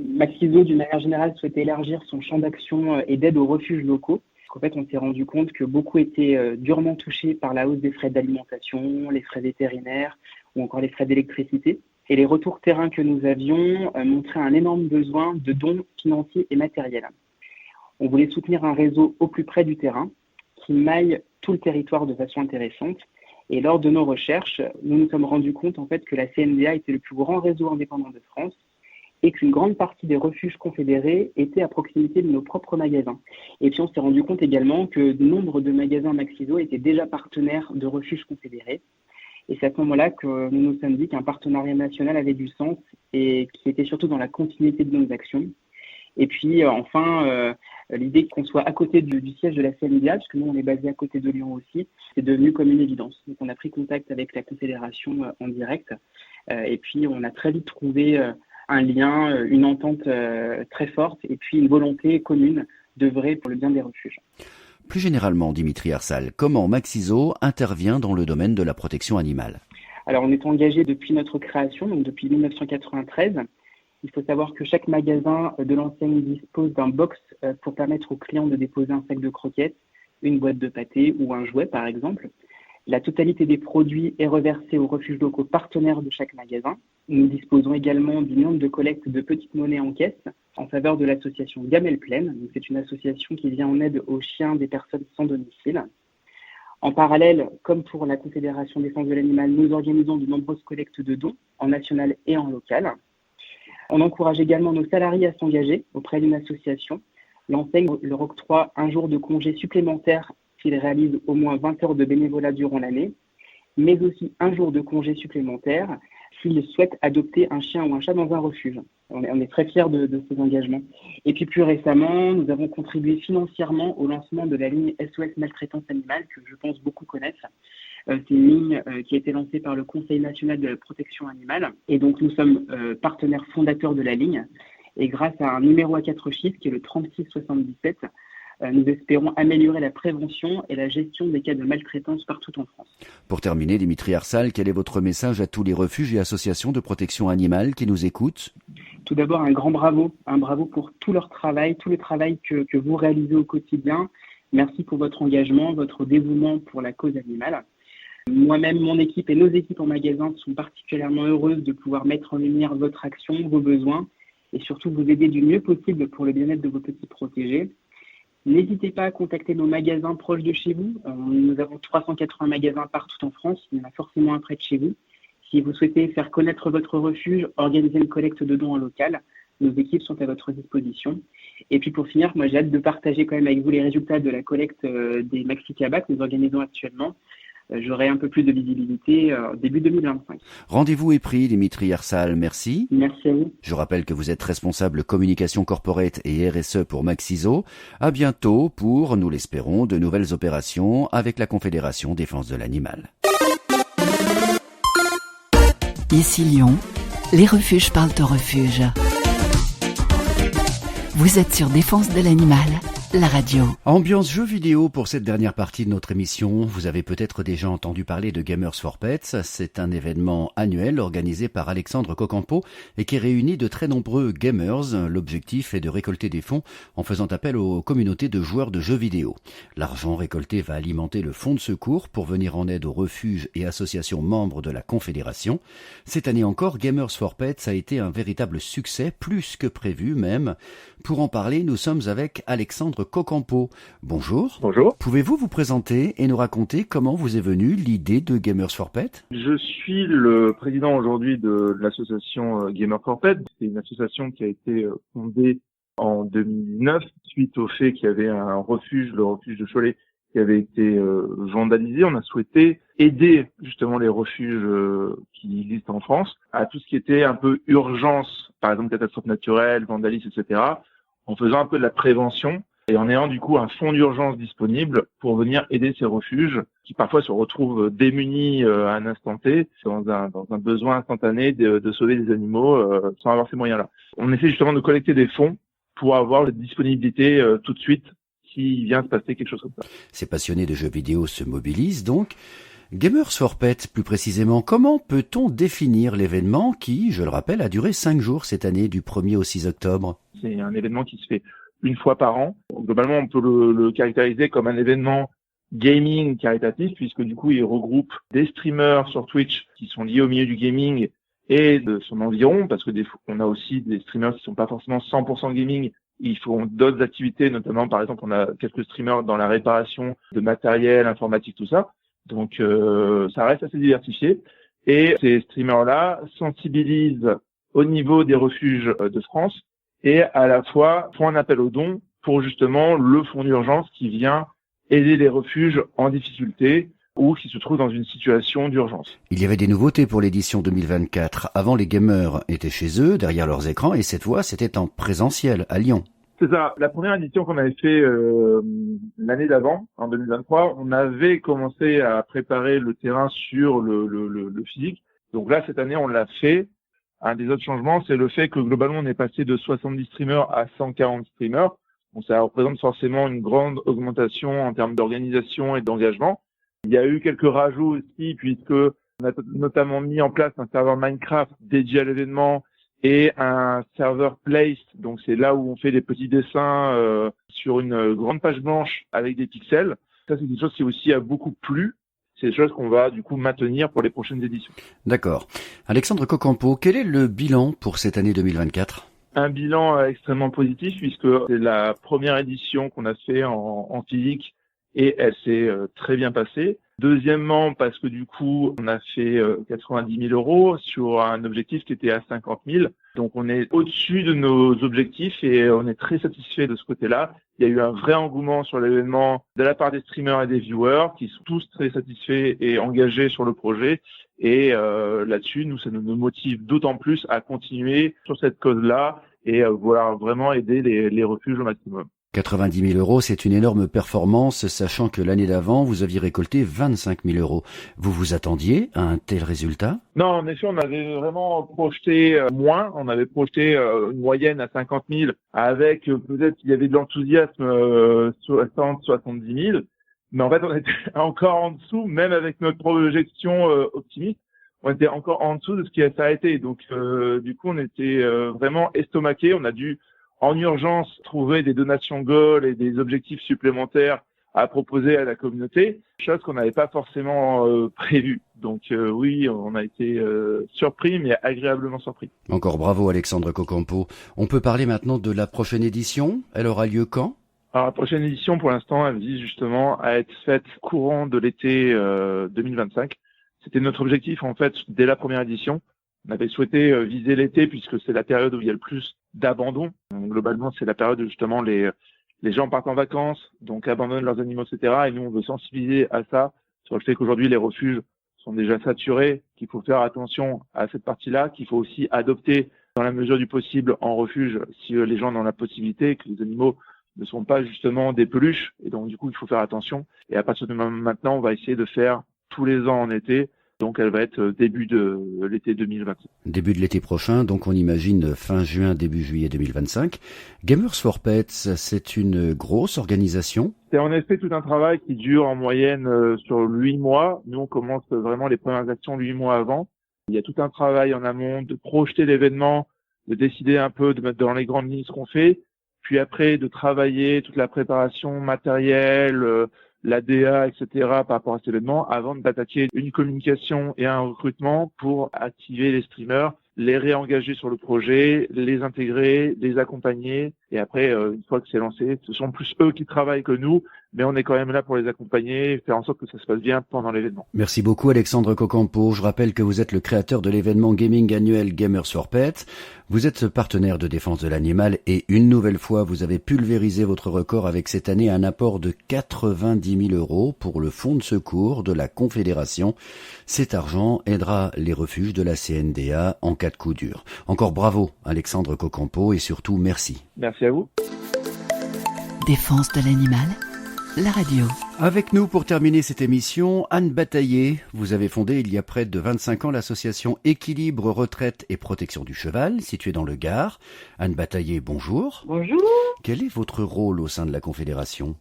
Maxiso, d'une manière générale, souhaitait élargir son champ d'action et d'aide aux refuges locaux. En fait, on s'est rendu compte que beaucoup étaient durement touchés par la hausse des frais d'alimentation, les frais vétérinaires ou encore les frais d'électricité. Et les retours terrain que nous avions montraient un énorme besoin de dons financiers et matériels. On voulait soutenir un réseau au plus près du terrain qui maille tout le territoire de façon intéressante. Et lors de nos recherches, nous nous sommes rendus compte en fait que la CNDA était le plus grand réseau indépendant de France et qu'une grande partie des refuges confédérés étaient à proximité de nos propres magasins. Et puis on s'est rendu compte également que nombre de magasins Maxiso étaient déjà partenaires de refuges confédérés. Et c'est à ce moment-là que nous nous sommes dit qu'un partenariat national avait du sens et qui était surtout dans la continuité de nos actions. Et puis enfin, l'idée qu'on soit à côté du siège de la CNDA, puisque nous on est basé à côté de Lyon aussi, c'est devenu comme une évidence. Donc on a pris contact avec la Confédération en direct et puis on a très vite trouvé un lien, une entente très forte et puis une volonté commune d'œuvrer pour le bien des refuges. Plus généralement, Dimitri Arsal, comment Maxiso intervient dans le domaine de la protection animale ? Alors, on est engagé depuis notre création, donc depuis 1993. Il faut savoir que chaque magasin de l'enseigne dispose d'un box pour permettre aux clients de déposer un sac de croquettes, une boîte de pâté ou un jouet, par exemple. La totalité des produits est reversée aux refuges locaux partenaires de chaque magasin. Nous disposons également du nombre de collectes de petites monnaies en caisse en faveur de l'association Gamelle Pleine. C'est une association qui vient en aide aux chiens des personnes sans domicile. En parallèle, comme pour la Confédération Défense de l'Animal, nous organisons de nombreuses collectes de dons en national et en local. On encourage également nos salariés à s'engager auprès d'une association. L'enseigne leur octroie un jour de congé supplémentaire s'ils réalisent au moins 20 heures de bénévolat durant l'année, mais aussi un jour de congé supplémentaire s'ils souhaitent adopter un chien ou un chat dans un refuge. On est très fiers de ces engagements. Et puis plus récemment, nous avons contribué financièrement au lancement de la ligne SOS Maltraitance Animale, que je pense beaucoup connaissent. C'est une ligne qui a été lancée par le Conseil national de la protection animale. Et donc nous sommes partenaires fondateurs de la ligne. Et grâce à un numéro à 4 chiffres qui est le 3677, nous espérons améliorer la prévention et la gestion des cas de maltraitance partout en France. Pour terminer, Dimitri Arsal, quel est votre message à tous les refuges et associations de protection animale qui nous écoutent ? Tout d'abord, un bravo pour tout leur travail, tout le travail que vous réalisez au quotidien. Merci pour votre engagement, votre dévouement pour la cause animale. Moi-même, mon équipe et nos équipes en magasin sont particulièrement heureuses de pouvoir mettre en lumière votre action, vos besoins et surtout vous aider du mieux possible pour le bien-être de vos petits protégés. N'hésitez pas à contacter nos magasins proches de chez vous. Nous avons 380 magasins partout en France. Il y en a forcément un près de chez vous. Si vous souhaitez faire connaître votre refuge, organiser une collecte de dons en local, nos équipes sont à votre disposition. Et puis pour finir, moi j'ai hâte de partager quand même avec vous les résultats de la collecte des Maxi Cabas que nous organisons actuellement. J'aurai un peu plus de visibilité début 2025. Rendez-vous est pris, Dimitri Arsal, merci. Merci à vous. Je rappelle que vous êtes responsable communication corporate et RSE pour Maxiso. À bientôt pour, nous l'espérons, de nouvelles opérations avec la Confédération Défense de l'Animal. Ici Lyon, les refuges parlent aux refuges. Vous êtes sur Défense de l'Animal, la radio. Ambiance jeu vidéo pour cette dernière partie de notre émission. Vous avez peut-être déjà entendu parler de Gamers for Pets. C'est un événement annuel organisé par Alexandre Cocampo et qui réunit de très nombreux gamers. L'objectif est de récolter des fonds en faisant appel aux communautés de joueurs de jeux vidéo. L'argent récolté va alimenter le fonds de secours pour venir en aide aux refuges et associations membres de la Confédération. Cette année encore, Gamers for Pets a été un véritable succès, plus que prévu même. Pour en parler, nous sommes avec Alexandre Cocampo. Bonjour. Bonjour. Pouvez-vous vous présenter et nous raconter comment vous est venue l'idée de Gamers for Pets ? Je suis le président aujourd'hui de l'association Gamers for Pets. C'est une association qui a été fondée en 2009 suite au fait qu'il y avait un refuge, le refuge de Cholet, qui avait été vandalisé. On a souhaité aider justement les refuges qui existent en France à tout ce qui était un peu urgence, par exemple catastrophe naturelle, vandalisme, etc., en faisant un peu de la prévention et en ayant du coup un fonds d'urgence disponible pour venir aider ces refuges qui parfois se retrouvent démunis à un instant T dans un besoin instantané de sauver des animaux sans avoir ces moyens-là. On essaie justement de collecter des fonds pour avoir la disponibilité tout de suite s'il vient se passer quelque chose comme ça. Ces passionnés de jeux vidéo se mobilisent donc. Gamers for Pets, plus précisément, comment peut-on définir l'événement qui, je le rappelle, a duré 5 jours cette année du 1er au 6 octobre? C'est un événement qui se fait une fois par an. Globalement, on peut le caractériser comme un événement gaming caritatif, puisque du coup, il regroupe des streamers sur Twitch qui sont liés au milieu du gaming et de son environ, parce que on a aussi des streamers qui sont pas forcément 100% gaming. Ils font d'autres activités, notamment, par exemple, on a quelques streamers dans la réparation de matériel, informatique, tout ça. Donc, ça reste assez diversifié. Et ces streamers-là sensibilisent au niveau des refuges de France et à la fois font un appel aux dons pour justement le fonds d'urgence qui vient aider les refuges en difficulté ou qui se trouvent dans une situation d'urgence. Il y avait des nouveautés pour l'édition 2024. Avant, les gamers étaient chez eux, derrière leurs écrans, et cette fois, c'était en présentiel, à Lyon. C'est ça. La première édition qu'on avait fait l'année d'avant, en 2023, on avait commencé à préparer le terrain sur le physique. Donc là, cette année, on l'a fait. Un des autres changements, c'est le fait que globalement, on est passé de 70 streamers à 140 streamers. Donc ça représente forcément une grande augmentation en termes d'organisation et d'engagement. Il y a eu quelques rajouts aussi, puisque on a notamment mis en place un serveur Minecraft dédié à l'événement et un serveur Place. Donc c'est là où on fait des petits dessins sur une grande page blanche avec des pixels. Ça, c'est quelque chose qui aussi a beaucoup plu. C'est des choses qu'on va du coup maintenir pour les prochaines éditions. D'accord. Alexandre Cocampo, quel est le bilan pour cette année 2024 ? Un bilan extrêmement positif puisque c'est la première édition qu'on a fait en physique et elle s'est très bien passée. Deuxièmement, parce que du coup, on a fait 90 000 € sur un objectif qui était à 50 000. Donc, on est au-dessus de nos objectifs et on est très satisfait de ce côté-là. Il y a eu un vrai engouement sur l'événement de la part des streamers et des viewers qui sont tous très satisfaits et engagés sur le projet. Et là-dessus, nous, ça nous motive d'autant plus à continuer sur cette cause-là et vouloir vraiment aider les refuges au maximum. 90 000 €, c'est une énorme performance, sachant que l'année d'avant, vous aviez récolté 25 000 €. Vous vous attendiez à un tel résultat ? Non, en effet, on avait vraiment projeté moins. On avait projeté une moyenne à 50 000 avec peut-être qu'il y avait de l'enthousiasme 60, 70 000. Mais en fait, on était encore en dessous, même avec notre projection optimiste. On était encore en dessous de ce qui ça a été. Donc, du coup, on était vraiment estomaqués. On a dû en urgence trouver des donations goal et des objectifs supplémentaires à proposer à la communauté, chose qu'on n'avait pas forcément prévue. Donc oui, on a été surpris, mais agréablement surpris. Encore bravo Alexandre Cocampo. On peut parler maintenant de la prochaine édition. Elle aura lieu quand ? Alors la prochaine édition, pour l'instant, elle vise justement à être faite courant de l'été 2025. C'était notre objectif en fait dès la première édition. On avait souhaité viser l'été puisque c'est la période où il y a le plus d'abandon. Donc, globalement, c'est la période où justement les gens partent en vacances, donc abandonnent leurs animaux, etc. Et nous, on veut sensibiliser à ça, sur le fait qu'aujourd'hui, les refuges sont déjà saturés, qu'il faut faire attention à cette partie-là, qu'il faut aussi adopter dans la mesure du possible en refuge si les gens en ont la possibilité, que les animaux ne sont pas justement des peluches. Et donc, du coup, il faut faire attention. Et à partir de maintenant, on va essayer de faire tous les ans en été. Donc elle va être début de l'été 2025. Début de l'été prochain, donc on imagine fin juin, début juillet 2025. Gamers for Pets, c'est une grosse organisation ? C'est en effet tout un travail qui dure en moyenne sur 8 mois. Nous, on commence vraiment les premières actions 8 mois avant. Il y a tout un travail en amont de projeter l'événement, de décider un peu, de mettre dans les grandes lignes ce qu'on fait, puis après de travailler toute la préparation matérielle, l'ADA, etc. par rapport à cet événement, avant d'attaquer une communication et un recrutement pour activer les streamers, les réengager sur le projet, les intégrer, les accompagner Et après, une fois que c'est lancé, ce sont plus eux qui travaillent que nous, mais on est quand même là pour les accompagner et faire en sorte que ça se passe bien pendant l'événement. Merci beaucoup Alexandre Cocampo. Je rappelle que vous êtes le créateur de l'événement gaming annuel Gamers for Pets. Vous êtes partenaire de Défense de l'Animal et une nouvelle fois, vous avez pulvérisé votre record avec cette année un apport de 90 000 € pour le fonds de secours de la Confédération. Cet argent aidera les refuges de la CNDA en cas de coup dur. Encore bravo Alexandre Cocampo et surtout merci. Merci à vous. Défense de l'animal, la radio. Avec nous pour terminer cette émission, Anne Bataillé. Vous avez fondé il y a près de 25 ans l'association Équilibre, Retraite et Protection du Cheval, située dans le Gard. Anne Bataillé, bonjour. Bonjour. Quel est votre rôle au sein de la Confédération ?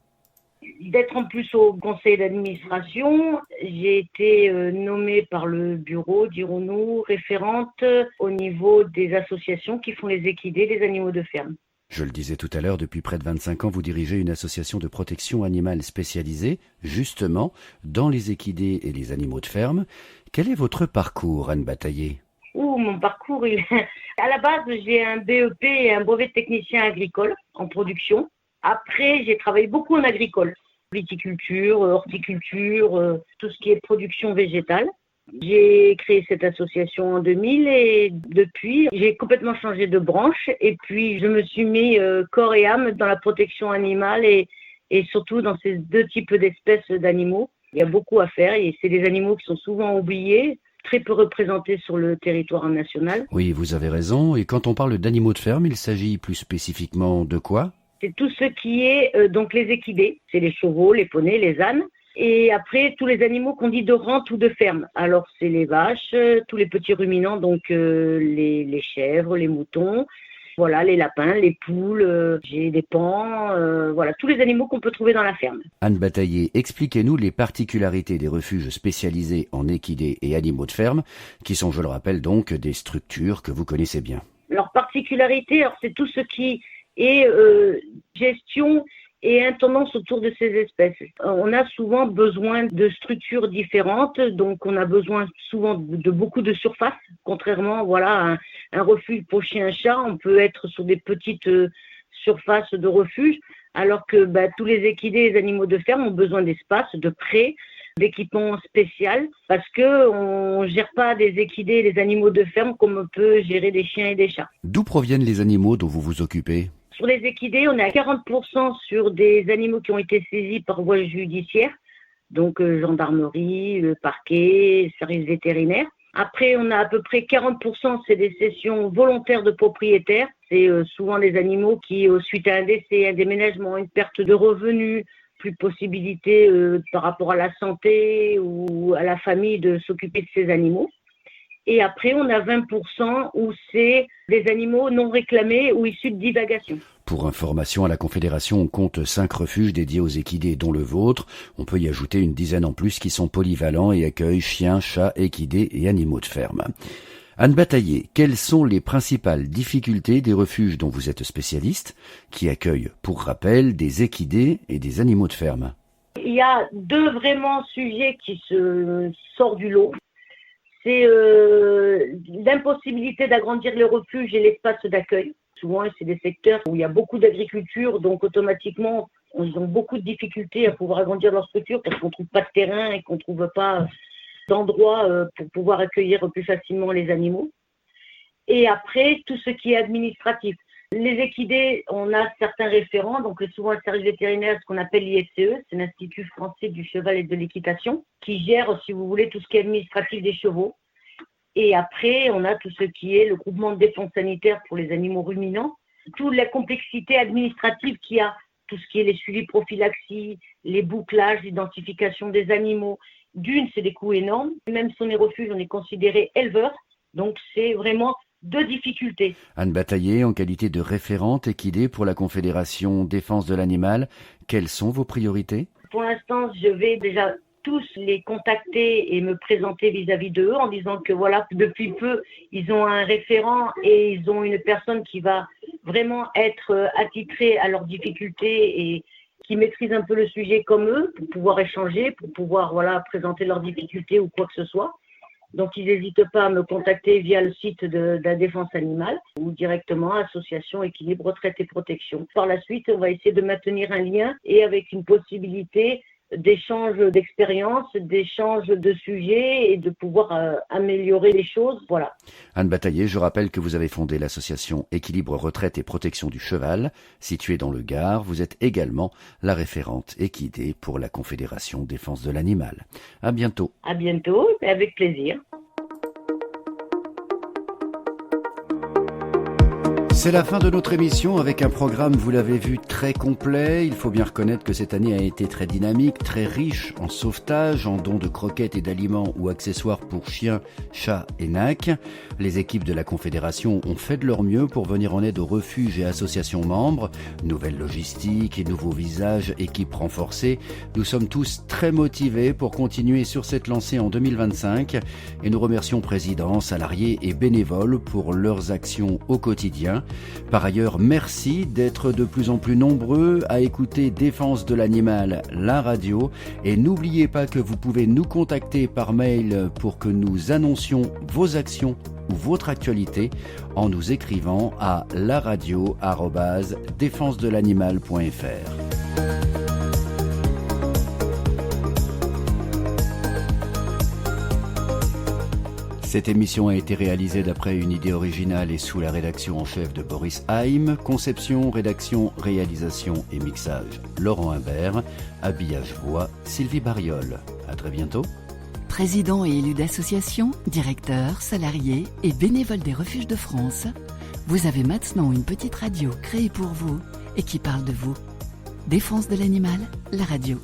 D'être en plus au conseil d'administration, j'ai été nommée par le bureau, dirons-nous, référente au niveau des associations qui font les équidés des animaux de ferme. Je le disais tout à l'heure, depuis près de 25 ans, vous dirigez une association de protection animale spécialisée, justement, dans les équidés et les animaux de ferme. Quel est votre parcours, Anne Bataillé ? Mon parcours, à la base, j'ai un BEP et un brevet de technicien agricole en production. Après, j'ai travaillé beaucoup en agricole, viticulture, horticulture, tout ce qui est production végétale. J'ai créé cette association en 2000 et depuis, j'ai complètement changé de branche et puis je me suis mis corps et âme dans la protection animale et surtout dans ces deux types d'espèces d'animaux. Il y a beaucoup à faire et c'est des animaux qui sont souvent oubliés, très peu représentés sur le territoire national. Oui, vous avez raison. Et quand on parle d'animaux de ferme, il s'agit plus spécifiquement de quoi ? C'est tout ce qui est donc les équidés, c'est les chevaux, les poneys, les ânes. Et après, tous les animaux qu'on dit de rente ou de ferme. Alors, c'est les vaches, tous les petits ruminants, donc les chèvres, les moutons, voilà, les lapins, les poules, j'ai des paons, voilà, tous les animaux qu'on peut trouver dans la ferme. Anne Bataillé, expliquez-nous les particularités des refuges spécialisés en équidés et animaux de ferme, qui sont, je le rappelle donc, des structures que vous connaissez bien. Leur particularité, alors, c'est tout ce qui est gestion et intendance autour de ces espèces. On a souvent besoin de structures différentes, donc on a besoin souvent de beaucoup de surface. Contrairement, voilà, un refuge pour chien-chat, on peut être sur des petites surfaces de refuge, alors que tous les équidés et les animaux de ferme ont besoin d'espace, de prés, d'équipements spéciaux, parce que on gère pas des équidés et des animaux de ferme comme on peut gérer des chiens et des chats. D'où proviennent les animaux dont vous vous occupez ? Sur les équidés, on est à 40% sur des animaux qui ont été saisis par voie judiciaire, donc gendarmerie, le parquet, service vétérinaire. Après, on a à peu près 40%, c'est des cessions volontaires de propriétaires. C'est souvent des animaux qui, suite à un décès, un déménagement, une perte de revenus, plus de possibilité par rapport à la santé ou à la famille de s'occuper de ces animaux. Et après, on a 20% où c'est des animaux non réclamés ou issus de divagation. Pour information, à la Confédération, on compte 5 refuges dédiés aux équidés, dont le vôtre. On peut y ajouter une dizaine en plus qui sont polyvalents et accueillent chiens, chats, équidés et animaux de ferme. Anne Bataillé, quelles sont les principales difficultés des refuges dont vous êtes spécialiste, qui accueillent, pour rappel, des équidés et des animaux de ferme ? Il y a deux vraiment sujets qui se sortent du lot. C'est l'impossibilité d'agrandir les refuges et l'espace d'accueil. Souvent, c'est des secteurs où il y a beaucoup d'agriculture, donc automatiquement, ils ont beaucoup de difficultés à pouvoir agrandir leur structure parce qu'on ne trouve pas de terrain et qu'on ne trouve pas d'endroit pour pouvoir accueillir plus facilement les animaux. Et après, tout ce qui est administratif. Les équidés, on a certains référents, donc souvent le service vétérinaire, ce qu'on appelle l'IFCE, c'est l'Institut français du cheval et de l'équitation, qui gère, si vous voulez, tout ce qui est administratif des chevaux. Et après, on a tout ce qui est le groupement de défense sanitaire pour les animaux ruminants, toute la complexité administrative qu'il y a, tout ce qui est les suivis prophylaxie, les bouclages, l'identification des animaux. D'une, c'est des coûts énormes. Même si on est refuge, on est considéré éleveur, donc c'est vraiment deux difficultés. Anne Bataillé, en qualité de référente équidée pour la Confédération Défense de l'Animal, quelles sont vos priorités ? Pour l'instant, je vais déjà tous les contacter et me présenter vis-à-vis d'eux en disant que voilà, depuis peu, ils ont un référent et ils ont une personne qui va vraiment être attitrée à leurs difficultés et qui maîtrise un peu le sujet comme eux pour pouvoir échanger, pour pouvoir présenter leurs difficultés ou quoi que ce soit. Donc, ils n'hésitent pas à me contacter via le site de la Défense animale ou directement Association Équilibre Retraite et Protection. Par la suite, on va essayer de maintenir un lien et avec une possibilité d'échange d'expériences, d'échange de sujets et de pouvoir améliorer les choses. Voilà. Anne Bataillé, je rappelle que vous avez fondé l'association Équilibre Retraite et Protection du Cheval, située dans le Gard. Vous êtes également la référente équidée pour la Confédération Défense de l'Animal. À bientôt. À bientôt, avec plaisir. C'est la fin de notre émission avec un programme, vous l'avez vu, très complet. Il faut bien reconnaître que cette année a été très dynamique, très riche en sauvetage, en dons de croquettes et d'aliments ou accessoires pour chiens, chats et nacs. Les équipes de la Confédération ont fait de leur mieux pour venir en aide aux refuges et associations membres. Nouvelle logistique et nouveaux visages, équipes renforcées. Nous sommes tous très motivés pour continuer sur cette lancée en 2025 et nous remercions présidents, salariés et bénévoles pour leurs actions au quotidien. Par ailleurs, merci d'être de plus en plus nombreux à écouter Défense de l'Animal, la radio. Et n'oubliez pas que vous pouvez nous contacter par mail pour que nous annoncions vos actions ou votre actualité en nous écrivant à laradio@défensedelanimal.fr. Cette émission a été réalisée d'après une idée originale et sous la rédaction en chef de Boris Haim. Conception, rédaction, réalisation et mixage, Laurent Imbert. Habillage voix, Sylvie Bariol. À très bientôt. Président et élu d'association, directeur, salarié et bénévole des refuges de France, vous avez maintenant une petite radio créée pour vous et qui parle de vous. Défense de l'animal, la radio.